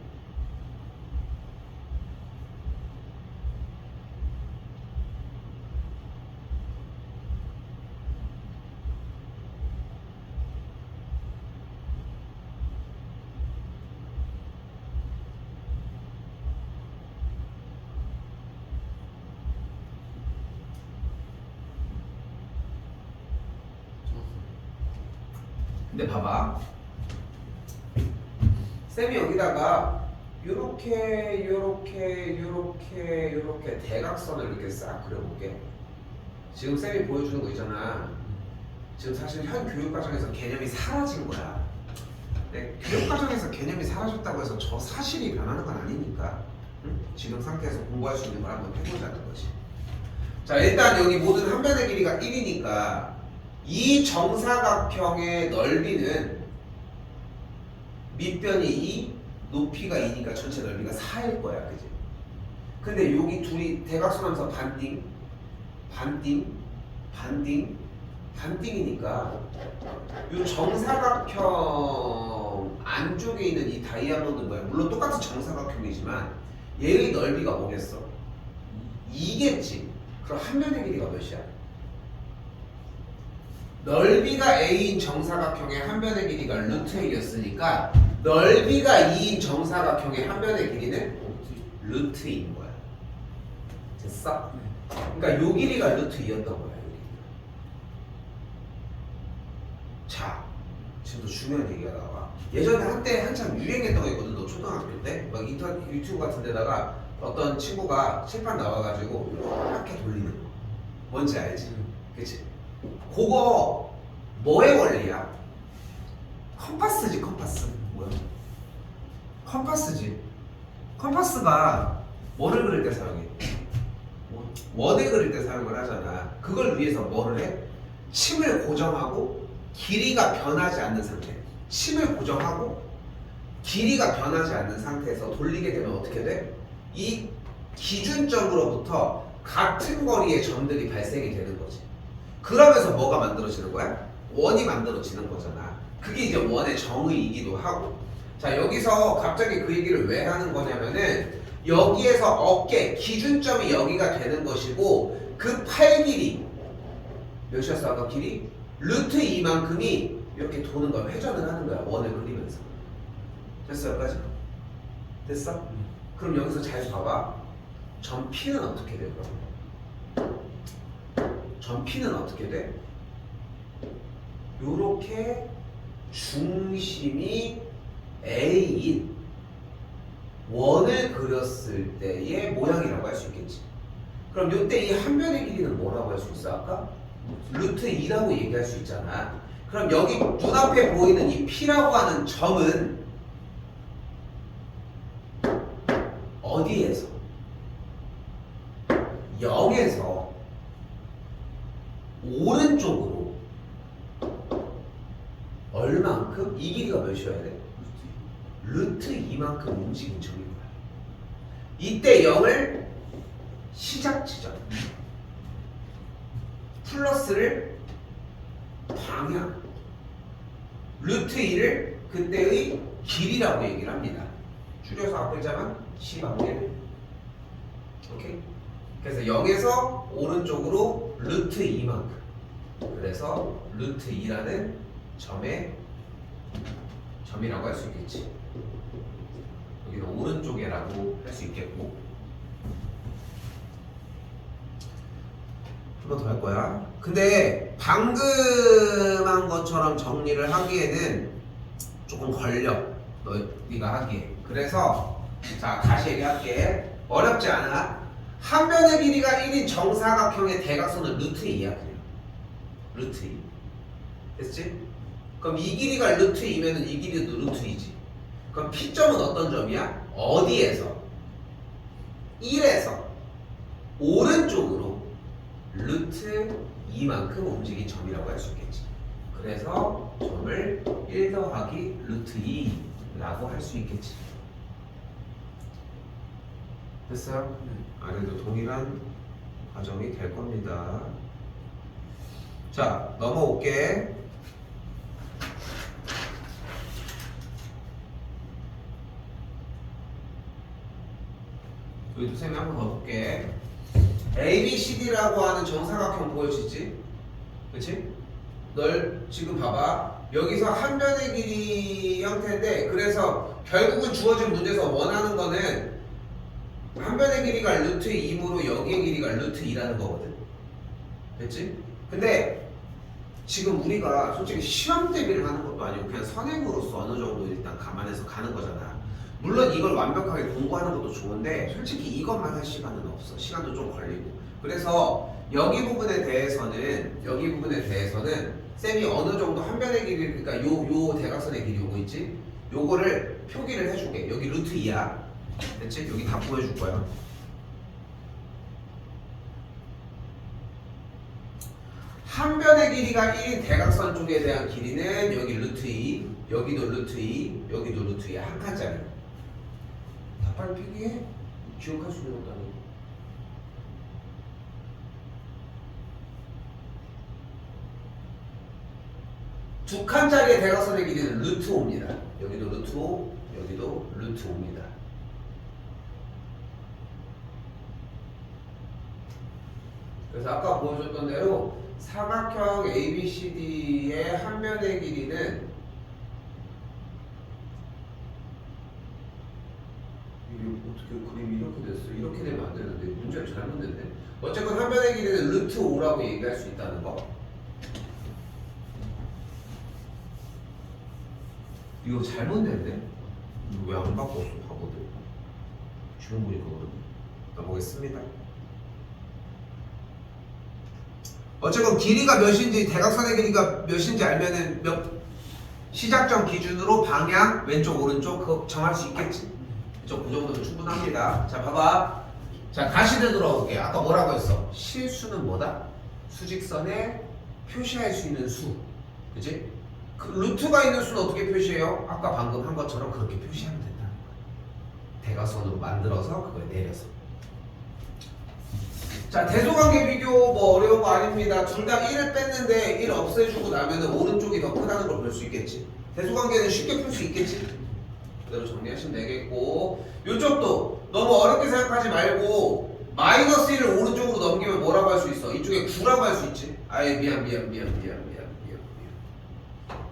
근데 봐봐. 쌤이 여기다가 요렇게 대각선을 이렇게 싹 그려볼게. 지금 쌤이 보여주는 거 있잖아. 지금 사실 현 교육과정에서 개념이 사라진 거야. 근데 교육과정에서 개념이 사라졌다고 해서 저 사실이 변하는 건 아니니까. 응? 지금 상태에서 공부할 수 있는 걸 한번 해보자는 거지. 자, 자, 일단 여기 모든 한 변의 길이가 1이니까 이 정사각형의 넓이는 밑변이 2, 높이가 2니까 전체 넓이가 4일 거야, 그지? 근데 여기 둘이 대각선하면서 반띵, 반띵, 반띵, 반띵이니까 이 정사각형 안쪽에 있는 이 다이아몬드 뭐야? 물론 똑같은 정사각형이지만 얘의 넓이가 뭐겠어? 2겠지. 그럼 한 변의 길이가 몇이야? 넓이가 a인 정사각형의 한 변의 길이가 루트 a였으니까 넓이가 2인 정사각형의 한 변의 길이는 루트 2인 거야. 됐어? 그러니까 요 길이가 루트 2였던 거야. 요 길이가. 자, 지금도 중요한 얘기가 나와. 예전에 한때 한참 유행했던 거 있거든. 너 초등학교 때? 막 인터넷 유튜브 같은 데다가 어떤 친구가 칠판 나와가지고 이렇게 돌리는 거. 뭔지 알지? 그치? 그거 뭐의 원리야? 컴파스지, 컴파스. 뭐야? 컴파스지. 컴파스가 뭐를 그릴 때 사용해? 원을 그릴 때 사용을 하잖아. 그걸 위해서 뭐를 해? 침을 고정하고 길이가 변하지 않는 상태. 침을 고정하고 길이가 변하지 않는 상태에서 돌리게 되면 어떻게 돼? 이 기준점으로부터 같은 거리의 점들이 발생이 되는 거지. 그러면서 뭐가 만들어지는 거야? 원이 만들어지는 거잖아. 그게 이제 원의 정의이기도 하고. 자, 여기서 갑자기 그 얘기를 왜 하는 거냐면은 여기에서 어깨 기준점이 여기가 되는 것이고 그 팔 길이 몇이었어 아까 길이? 루트 2만큼이 이렇게 도는 걸 회전을 하는 거야. 원을 그리면서. 됐어 여기까지? 됐어? 그럼 여기서 잘 봐봐. 점 P는 어떻게 돼 그럼? 점 P는 어떻게 돼? 요렇게 중심이 A인 원을 그렸을 때의 모양이라고 할 수 있겠지. 그럼 요때 이 한 변의 길이는 뭐라고 할 수 있어 아까? 루트 2라고 얘기할 수 있잖아. 그럼 여기 눈앞에 보이는 이 P라고 하는 점은 어디에서? 0에서 오른쪽으로 얼만큼? 이 길이가 몇이어야 돼? 루트 2만큼 움직인 점인 거야. 이때 0을 시작 지점, 플러스를 방향, 루트 2를 그때의 길이라고 얘기를 합니다. 줄여서 앞글자만 시방길. 오케이? 그래서 0에서 오른쪽으로 루트 2만큼. 그래서 루트 2라는 점이라고 할 수 있겠지. 여기는 오른쪽이라고 할 수 있겠고. 한 번 더 할 거야. 근데 방금 한 것처럼 정리를 하기에는 조금 걸려. 네가 하기에. 그래서 자 다시 얘기할게. 어렵지 않아. 한 변의 길이가 1인 정사각형의 대각선은 루트 2야 그냥. 루트 2. 됐지? 그럼 이 길이가 루트 2면은 이 길이도 루트 2지. 그럼 P점은 어떤 점이야? 어디에서? 1에서 오른쪽으로 루트 2만큼 움직인 점이라고 할 수 있겠지. 그래서 점을 1 더하기 루트 2라고 할 수 있겠지. 됐어요? 아래도 동일한 과정이 될 겁니다. 자, 넘어올게. 여기도 셈이 한 번 더 볼게. ABCD라고 하는 정사각형 보여지지? 그치? 널 지금 봐봐. 여기서 한 변의 길이 형태인데 그래서 결국은 주어진 문제에서 원하는 거는 한 변의 길이가 루트 2이므로 여기의 길이가 루트 2라는 거거든. 됐지? 근데 지금 우리가 솔직히 시험 대비를 하는 것도 아니고 그냥 선행으로서 어느 정도 일단 감안해서 가는 거잖아. 물론 이걸 완벽하게 공부하는 것도 좋은데 솔직히 이것만 할 시간은 없어. 시간도 좀 걸리고. 그래서 여기 부분에 대해서는 쌤이 어느 정도 한 변의 길이, 그러니까 요 대각선의 길이 요거 있지? 요거를 표기를 해줄게. 여기 루트 2야. 됐지? 여기 다 보여줄 거야. 한 변의 길이가 1인 대각선 쪽에 대한 길이는 여기 루트 2, 여기도 루트 2, 여기도 루트 2 한 칸짜리. 다 빨리 필기해. 기억할 수 있는 것도 아니고. 두 칸짜리의 대각선의 길이는 루트 5입니다. 여기도 루트 5, 여기도 루트 5입니다. 그래서 아까 보여줬던 대로 사각형 ABCD의 한 면의 길이는 이게 어떻게 그림이 이렇게 됐어? 이렇게 되면 안 되는데 문제를 잘못 냈네. 어쨌건 한 면의 길이는 루트 5라고 얘기할 수 있다는 거. 이거 잘못 냈네? 이거 왜 안 바꿨어? 바보들. 주는 분이 그거거든요. 넘어가겠습니다. 어쨌건 길이가 몇인지 대각선의 길이가 몇인지 알면은 시작점 기준으로 방향 왼쪽 오른쪽 그거 정할 수 있겠지. 그 정도면 충분합니다. 자 봐봐. 자 다시 되돌아올게. 아까 뭐라고 했어? 실수는 뭐다? 수직선에 표시할 수 있는 수. 그치? 그 루트가 있는 수는 어떻게 표시해요? 아까 방금 한 것처럼 그렇게 표시하면 된다는 거야. 대각선으로 만들어서 그걸 내려서. 자 대소관계 비교 뭐 어려운 거 아닙니다. 둘 다 1을 뺐는데 1 없애주고 나면은 오른쪽이 더 크다는 걸 볼 수 있겠지. 대소관계는 쉽게 풀 수 있겠지. 그대로 정리하시면 되겠고, 요쪽도 너무 어렵게 생각하지 말고 마이너스 1을 오른쪽으로 넘기면 뭐라고 할 수 있어? 이쪽에 9라고 할 수 있지. 아예 미안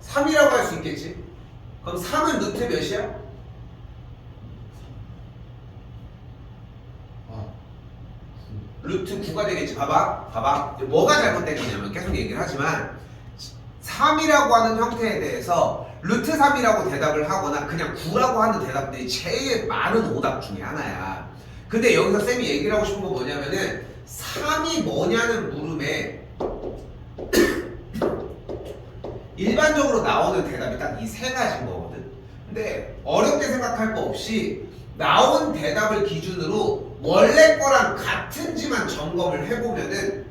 3이라고 할 수 있겠지. 그럼 3은 루트 몇이야? 루트 9가 되겠지. 봐봐. 뭐가 잘못된 거냐면 계속 얘기를 하지만 3이라고 하는 형태에 대해서 루트 3이라고 대답을 하거나 그냥 9라고 하는 대답들이 제일 많은 오답 중에 하나야. 근데 여기서 쌤이 얘기를 하고 싶은 건 뭐냐면은 3이 뭐냐는 물음에 일반적으로 나오는 대답이 딱 이 세 가지인 거거든. 근데 어렵게 생각할 거 없이 나온 대답을 기준으로 원래 거랑 같은지만 점검을 해보면은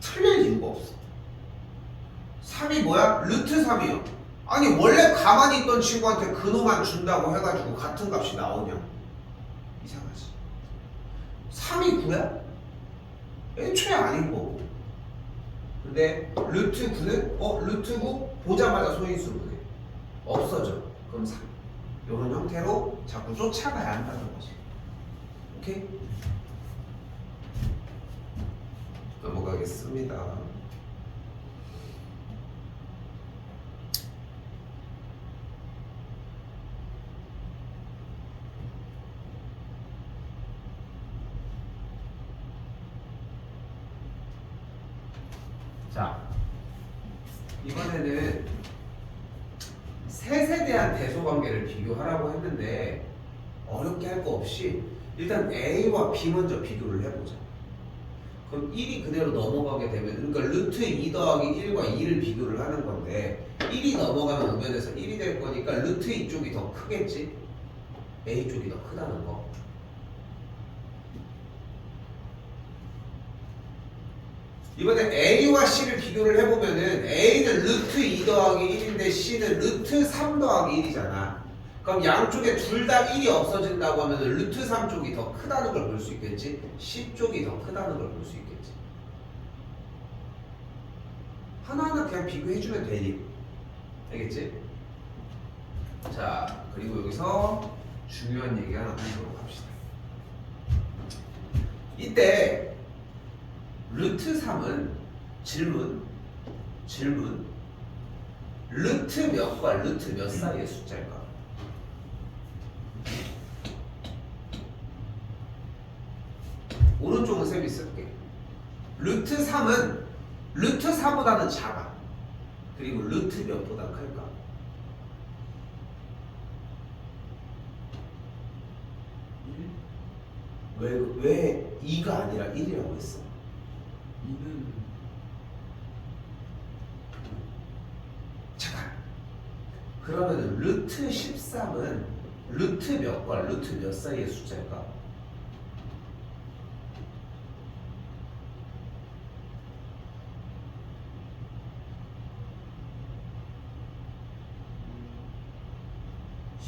틀릴 이유가 없어. 3이 뭐야? 루트 3이요. 아니 원래 가만히 있던 친구한테 근호만 준다고 해가지고 같은 값이 나오냐? 이상하지. 3이 9야? 애초에 아닌 거고. 근데 루트 9는 루트 9 보자마자 소인수로 돼. 없어져. 그럼 3. 이런 형태로 자꾸 쫓아가야 한다는 거지. 오케이? 넘어가겠습니다. 자, 이번에는 셋에 대한 대소관계를 비교하라고 했는데 어렵게 할 거 없이 일단 A와 B 먼저 비교를 해보자. 그럼 1이 그대로 넘어가게 되면, 그러니까 루트 2 더하기 1과 2를 비교를 하는 건데 1이 넘어가면 우변에서 1이 될 거니까 루트 2 쪽이 더 크겠지? A 쪽이 더 크다는 거. 이번에 A와 C를 비교를 해보면은 A는 루트 2 더하기 1인데 C는 루트 3 더하기 1이잖아. 그럼 양쪽에 둘 다 1이 없어진다고 하면 루트 3 쪽이 더 크다는 걸 볼 수 있겠지? C 쪽이 더 크다는 걸 볼 수 있겠지. 하나하나 그냥 비교해주면 되니. 알겠지? 자, 그리고 여기서 중요한 얘기 하나 하도록 합시다. 이때 루트 3은 질문 루트 몇과 루트 몇 사이의 숫자일까? 오른쪽은 쌤이 쓸게. 루트 3은 루트 4보다는 작아. 그리고 루트 몇보다 클까? 왜 2가 아니라 1이라고 했어? 2는 잠깐. 그러면 루트 13은 루트 몇과 루트 몇 사이의 숫자일까?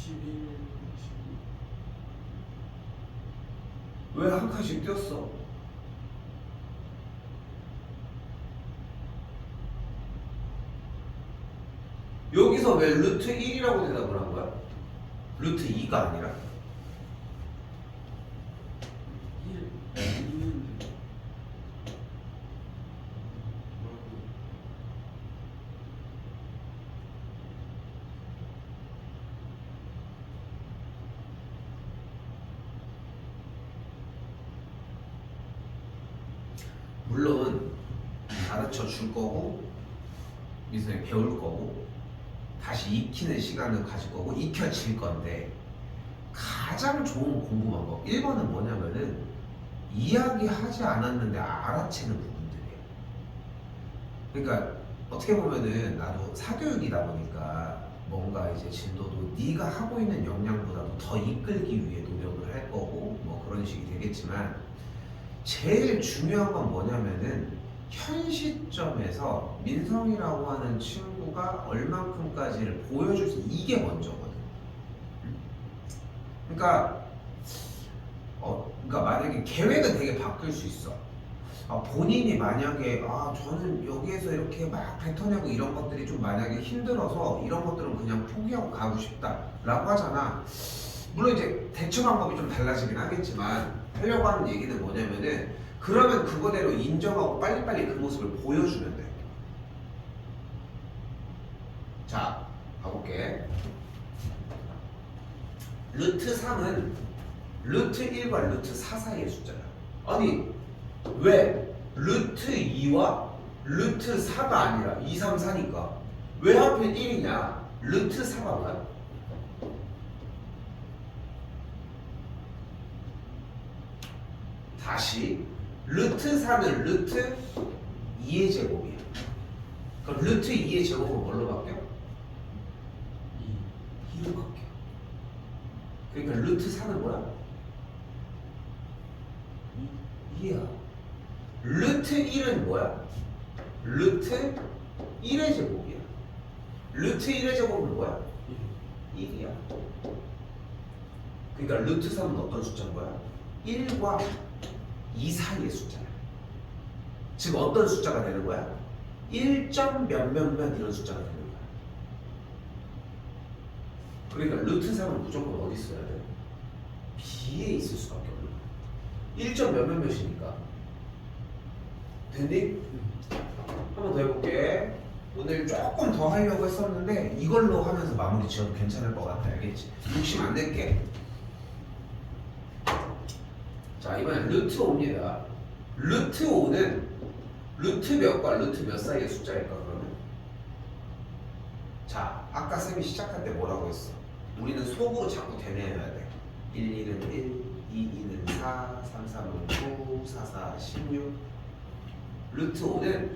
11, 12. 왜 한 칸씩 띄었어? 여기서 왜 루트 1이라고 대답을 한 거야? 루트 2가 아니라? 1, 2는 뭐라고? 물론 가르쳐 줄 거고 미선이 배울 거고 다시 익히는 시간을 가질 거고 익혀질 건데 가장 좋은 공부 방법 1번은 뭐냐면은 이야기하지 않았는데 알아채는 부분들이에요. 그러니까 어떻게 보면은 나도 사교육이다 보니까 뭔가 이제 진도도 네가 하고 있는 역량보다도 더 이끌기 위해 노력을 할 거고 뭐 그런 식이 되겠지만 제일 중요한 건 뭐냐면은 현 시점에서 민성이라고 하는 친구가 얼만큼까지를 보여줄 수 이게 먼저거든. 그러니까 그러니까 만약에 계획은 되게 바뀔 수 있어. 본인이 만약에 저는 여기에서 이렇게 막 뱉어내고 이런 것들이 좀 만약에 힘들어서 이런 것들은 그냥 포기하고 가고 싶다라고 하잖아. 물론 이제 대처 방법이 좀 달라지긴 하겠지만 하려고 하는 얘기는 뭐냐면은 그러면 그거대로 인정하고 빨리빨리 그 모습을 보여주면 돼. 자, 가볼게. 루트 3은 루트 1과 루트 4 사이의 숫자야. 아니 왜 루트 2와 루트 4가 아니라 2, 3, 4니까 왜 하필 1이냐? 루트 4가 뭐야? 다시 루트 4는 루트 2의 제곱이야. 그럼 루트 2의 제곱은 뭘로 바뀌어? 2로 바뀌어. 그러니까 루트 4는 뭐야? 2야. 루트 1은 뭐야? 루트 1의 제곱이야. 루트 1의 제곱은 뭐야? 1이야. 그러니까 루트 3은 어떤 숫자인 거야? 1과 2 사이의 숫자야. 즉 어떤 숫자가 되는 거야? 1점 몇몇몇 이런 숫자가 되는 거야. 그러니까 루트 3은 무조건 어디 있어야 돼? B에 있을 수밖에 없는 거야. 1점 몇몇몇이니까. 됐니? 한 번 더 해볼게. 오늘 조금 더 하려고 했었는데 이걸로 하면서 마무리 지어도 괜찮을 것 같아. 알겠지? 욕심 안 낼게. 자, 이번엔 루트 5입니다. 루트 5는 루트 몇과 루트 몇 사이의 숫자일까 그러면? 자, 아까 쌤이 시작할 때 뭐라고 했어? 우리는 속으로 자꾸 되뇌어야 돼. 1, 2는 1, 2, 2는 4, 3, 3은 9, 4, 4, 16. 루트 5는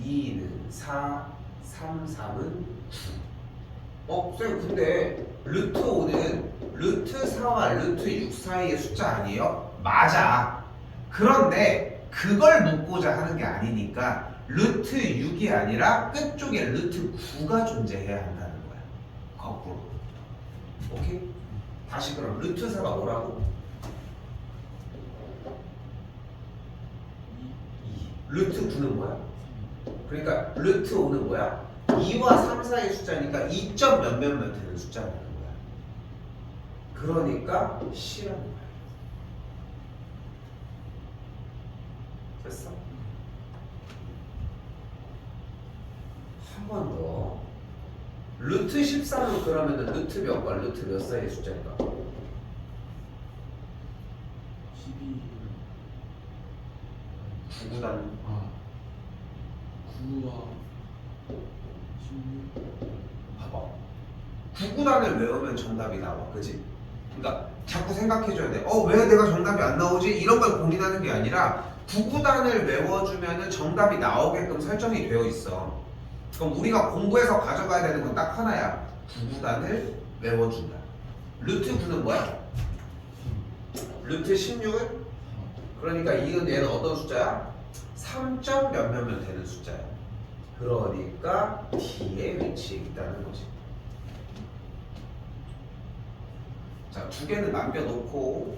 2, 2는 4, 3, 3은 9. 쌤 근데 루트 5는 루트 4와 루트 6 사이의 숫자 아니에요? 맞아. 그런데 그걸 묻고자 하는 게 아니니까 루트 6이 아니라 끝쪽에 루트 9가 존재해야 한다는 거야. 거꾸로. 오케이? 다시 그럼 루트 4가 뭐라고? 2. 루트 9는 뭐야? 그러니까 루트 5는 뭐야? 2와 3 사이의 숫자니까 2점 몇몇몇 되는 숫자라는 거야. 그러니까 C라는 거야. 됐어? 한 번 더. 루트 14는 그러면은 루트 몇과 루트 몇 사이의 숫자일까? 12. 9구단. 9와 16. 봐봐. 9구단을 외우면 정답이 나와. 그지? 그러니까 자꾸 생각해줘야 돼. 왜 내가 정답이 안 나오지? 이런 걸 고민하는 게 아니라 9구단을 외워주면은 정답이 나오게끔 설정이 되어 있어. 그럼 우리가 공부해서 가져가야 되는 건 딱 하나야. 9구단을 외워준다. 루트 9는 뭐야? 루트 16은? 그러니까 이건 얘는 어떤 숫자야? 3점 몇몇몇 되는 숫자야. 그러니까 D에 위치해 있다는 거지. 자, 두 개는 남겨놓고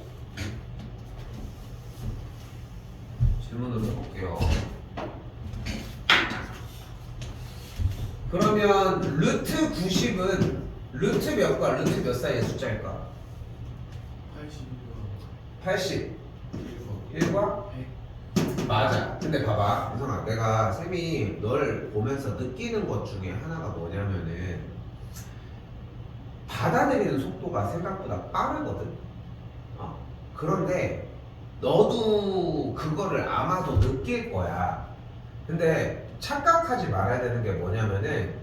질문으로 해볼게요. 그러면 루트 90은 루트 몇과 루트 몇 사이의 숫자일까? 80이요. 80 1과 1과 100. 맞아. 근데 봐봐, 유성아, 내가 쌤이 널 보면서 느끼는 것 중에 하나가 뭐냐면은 받아들이는 속도가 생각보다 빠르거든. 그런데 너도 그거를 아마도 느낄 거야. 근데 착각하지 말아야 되는 게 뭐냐면은,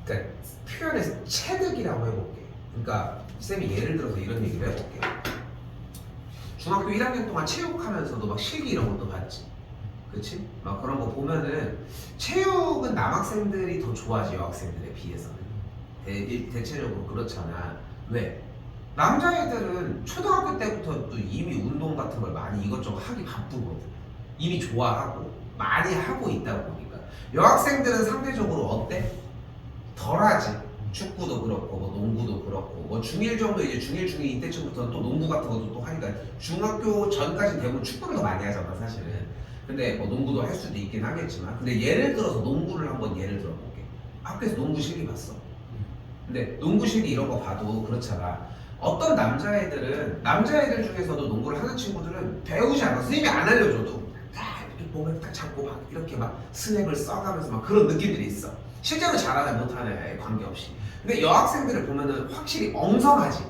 그러니까 표현에서 체득이라고 해볼게. 그러니까 쌤이 예를 들어서 이런 얘기를 해볼게. 중학교 1학년 동안 체육하면서도 막 실기 이런 것도 봤지. 그치? 막 그런 거 보면은 체육은 남학생들이 더 좋아하지, 여학생들에 비해서는. 대체적으로 그렇잖아. 왜? 남자애들은 초등학교 때부터 이미 운동 같은 걸 많이 이것저것 하기 바쁘거든. 이미 좋아하고 많이 하고 있다 보니까. 여학생들은 상대적으로 어때? 덜하지. 축구도 그렇고 뭐 농구도 그렇고 뭐 중1 정도, 이제 중1, 중2 이때쯤부터는 또 농구 같은 것도 또 하니까 중학교 전까지 대부분 축구를 더 많이 하잖아 사실은. 근데 뭐 농구도 할 수도 있긴 하겠지만, 근데 예를 들어서 농구를 한번 예를 들어볼게. 학교에서 농구 실기 봤어. 근데 농구 실기 이런 거 봐도 그렇잖아. 어떤 남자애들 중에서도 농구를 하는 친구들은 배우지 않아. 선생님이 안 알려줘도 딱 이렇게 몸을 딱 잡고 막 이렇게 막 스냅을 써가면서 막 그런 느낌들이 있어. 실제로 잘하냐 못하냐에 관계없이. 근데 여학생들을 보면은 확실히 엉성하지.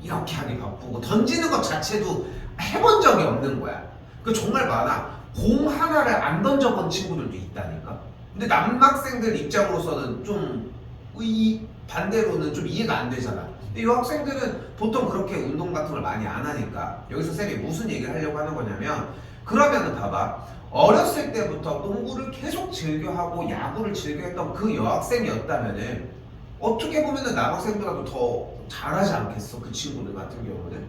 이렇게 하기 바쁘고 던지는 것 자체도 해본 적이 없는 거야. 그 정말 많아. 공 하나를 안 던져본 친구들도 있다니까. 근데 남학생들 입장으로서는 좀 반대로는 좀 이해가 안 되잖아. 근데 여학생들은 보통 그렇게 운동 같은 걸 많이 안 하니까. 여기서 쌤이 무슨 얘기를 하려고 하는 거냐면, 그러면은 봐봐, 어렸을 때부터 농구를 계속 즐겨하고 야구를 즐겨했던 그 여학생이었다면은 어떻게 보면은 남학생보다도 더 잘하지 않겠어, 그 친구들 같은 경우는.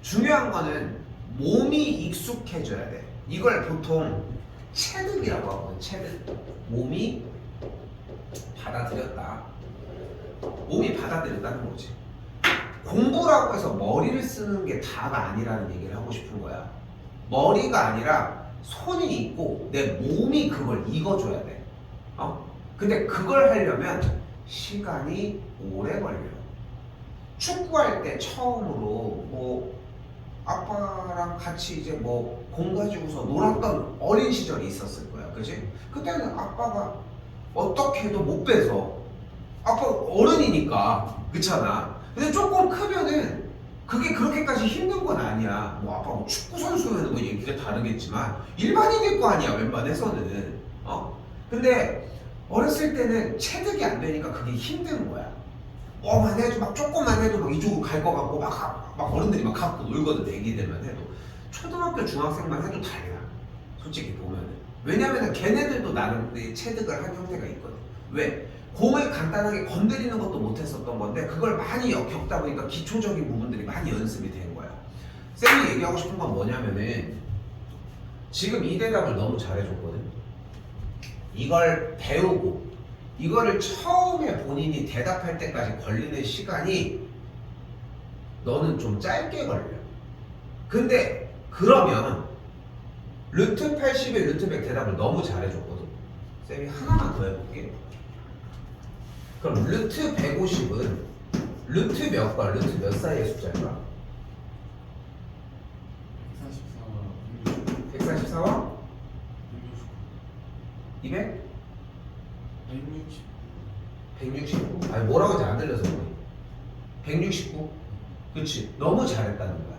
중요한 거는 몸이 익숙해져야 돼. 이걸 보통 체득이라고 하거든. 체득. 몸이 받아들였다. 몸이 받아들였다는 거지. 공부라고 해서 머리를 쓰는 게 다가 아니라는 얘기를 하고 싶은 거야. 머리가 아니라 손이 있고 내 몸이 그걸 읽어줘야 돼. 근데 그걸 하려면 시간이 오래 걸려. 축구할 때 처음으로 뭐 아빠랑 같이 이제 뭐 공 가지고서 놀았던 어린 시절이 있었을 거야. 그치? 그때는 아빠가 어떻게 해도 못 빼서, 아빠 어른이니까, 그렇잖아. 근데 조금 크면은 그게 그렇게까지 힘든 건 아니야. 뭐 아빠 뭐 축구 선수면 뭐 얘기가 다르겠지만 일반인일 거 아니야, 웬만해서는. 근데 어렸을 때는 체득이 안 되니까 그게 힘든 거야. 뭐만 해도 막 조금만 해도 막 이쪽으로 갈 것 같고 막 어른들이 막 갖고 놀거든, 애기들만 해도. 초등학교 중학생만 해도 달라, 솔직히 보면은. 왜냐면은 걔네들도 나름 체득을 한 형태가 있거든. 왜? 공을 간단하게 건드리는 것도 못했었던 건데 그걸 많이 겪다 보니까 기초적인 부분들이 많이 연습이 된 거야. 쌤이 얘기하고 싶은 건 뭐냐면은, 지금 이 대답을 너무 잘해줬거든. 이걸 배우고 이거를 처음에 본인이 대답할 때까지 걸리는 시간이 너는 좀 짧게 걸려. 근데 그러면 루트 80에 루트 100 대답을 너무 잘해줬거든. 쌤이 하나만 더 해볼게. 그럼 루트 150은 루트 몇과 루트 몇 사이의 숫자일까? 144와 144와 200? 169. 아니 뭐라고 하지 안 들려서 그래. 169? 그치. 너무 잘했다는 거야.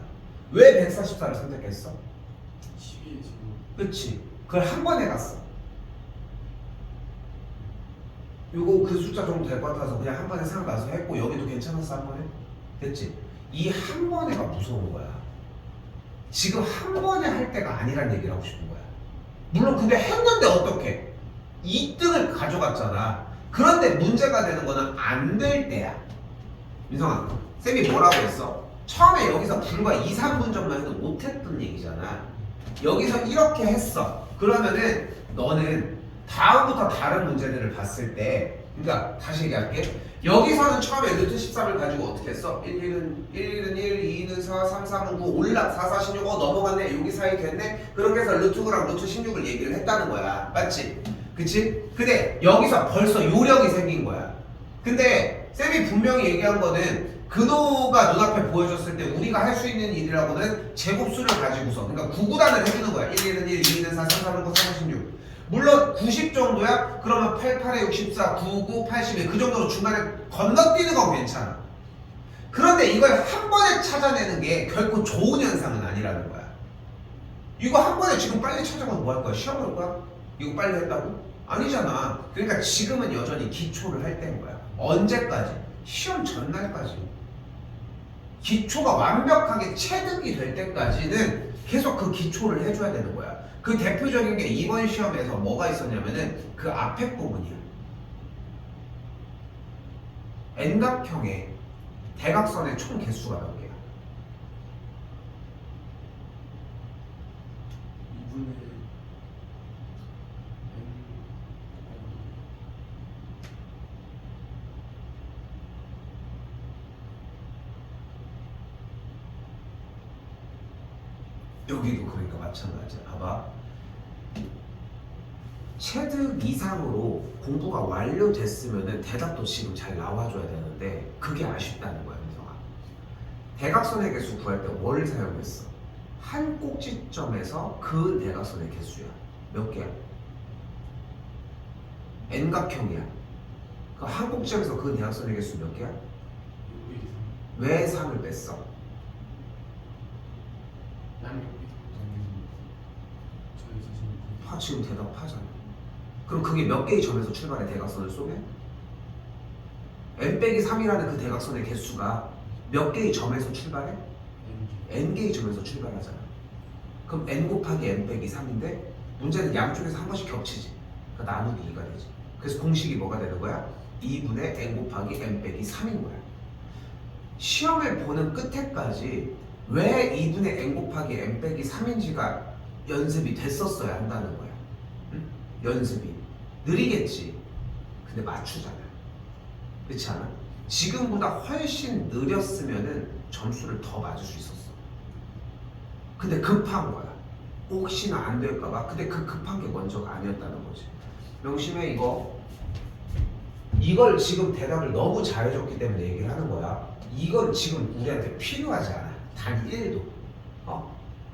왜 144를 선택했어? 12에 지금 그치. 그걸 한 번에 갔어. 요거 그 숫자 정도 될 것 같아서 그냥 한 번에 생각나서 했고, 여기도 괜찮았어 한 번에? 됐지? 이 한 번에가 무서운 거야. 지금 한 번에 할 때가 아니란 얘기를 하고 싶은 거야. 물론 근데 했는데 어떡해? 2등을 가져갔잖아. 그런데 문제가 되는 거는 안 될 때야. 민성아, 쌤이 뭐라고 했어? 처음에 여기서 불과 2, 3분 전만 해도 못했던 얘기잖아. 여기서 이렇게 했어. 그러면은 너는 다음부터 다른 문제들을 봤을 때 그러니까 다시 얘기할게. 여기서는 처음에 루트 13을 가지고 어떻게 했어? 1은 1, 2는 4, 3, 3은 9, 올라 4, 4, 16, 넘어갔네. 여기 사이 됐네. 그렇게 해서 루트 9랑 루트 16을 얘기를 했다는 거야. 맞지? 그치? 근데 여기서 벌써 요령이 생긴 거야. 근데 쌤이 분명히 얘기한 거는 근호가 눈앞에 보여줬을 때 우리가 할 수 있는 일이라고는 제곱수를 가지고서 그러니까 구구단을 해주는 거야. 1, 1은 1, 2는 4, 3, 4는 9, 3, 16. 물론 90 정도야? 그러면 8, 8에 64, 9, 9, 81. 그 정도로 중간에 건너뛰는 건 괜찮아. 그런데 이걸 한 번에 찾아내는 게 결코 좋은 현상은 아니라는 거야. 이거 한 번에 지금 빨리 찾아가면 뭐 할 거야? 시험 볼 거야? 이거 빨리 했다고? 아니잖아. 그러니까 지금은 여전히 기초를 할 때인 거야. 언제까지? 시험 전날까지. 기초가 완벽하게 체득이 될 때까지는 계속 그 기초를 해줘야 되는 거야. 그 대표적인 게 이번 시험에서 뭐가 있었냐면은 그 앞에 부분이야. N각형의 대각선의 총 개수가 몇 개야? 2분의 여기도 그러니까 마찬가지야. 봐봐. 체득 이상으로 공부가 완료됐으면은 대답도 지금 잘 나와줘야 되는데 그게 아쉽다는 거야, 민성아. 대각선의 개수 구할 때 뭘 사용했어? 한 꼭지점에서 그 대각선의 개수야. 몇 개야? N각형이야. 그 한 꼭지점에서 그 대각선의 개수 몇 개야? 6 이상. 왜 3을 뺐어? 난 6 이상. 저희 자신이 파 지금 대답하잖아. 그럼 그게 몇 개의 점에서 출발해 대각선을 쏘게? n-3이라는 그 대각선의 개수가 몇 개의 점에서 출발해? n개의 점에서 출발하잖아. 그럼 n 곱하기 n-3인데 문제는 양쪽에서 한 번씩 겹치지. 그러니까 나누기 2가 되지. 그래서 공식이 뭐가 되는 거야? 2분의 n 곱하기 n-3인 거야. 시험을 보는 끝에까지 왜 2분의 n 곱하기 n-3인지가 연습이 됐었어야 한다는 거야. 응? 연습이 느리겠지. 근데 맞추잖아. 그렇지 않아? 지금보다 훨씬 느렸으면은 점수를 더 맞을 수 있었어. 근데 급한 거야. 혹시나 안 될까봐. 근데 그 급한 게 먼저가 아니었다는 거지. 명심해 이거. 이걸 지금 대답을 너무 잘해줬기 때문에 얘기를 하는 거야. 이건 지금 우리한테 필요하지 않아. 단 1도.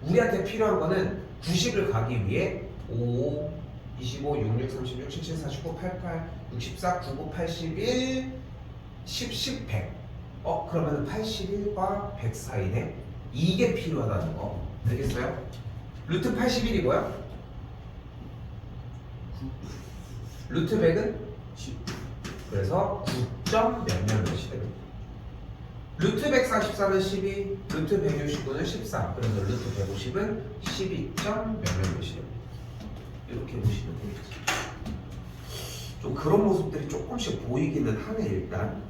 우리한테 필요한 거는 90을 가기 위해 5, 25, 66, 36, 77, 49, 88, 64, 99, 81, 10, 10, 100. 그러면 81과 100 사이네. 이게 필요하다는 거. 알겠어요? 루트 81이 뭐야? 9, 루트 100은? 10. 그래서 9점 몇몇이 됩니다. 루트 144는 12, 루트 169는 14. 그래서 루트 150은 12점 몇몇이 됩니다. 이렇게 보시면 되겠지. 좀 그런 모습들이 조금씩 보이기는 하네 일단.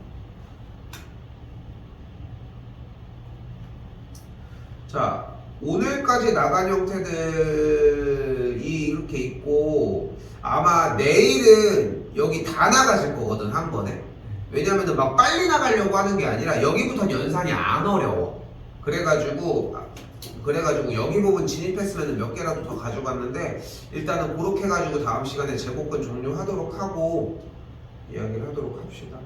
자, 오늘까지 나간 형태들이 이렇게 있고 아마 내일은 여기 다 나가질 거거든 한 번에. 왜냐면은 막 빨리 나가려고 하는 게 아니라 여기부터 연산이 안 어려워. 그래가지고 여기 부분 진입했으면 몇 개라도 더 가져갔는데 일단은 그렇게 해가지고 다음 시간에 제곱근 종료하도록 하고 이야기를 하도록 합시다.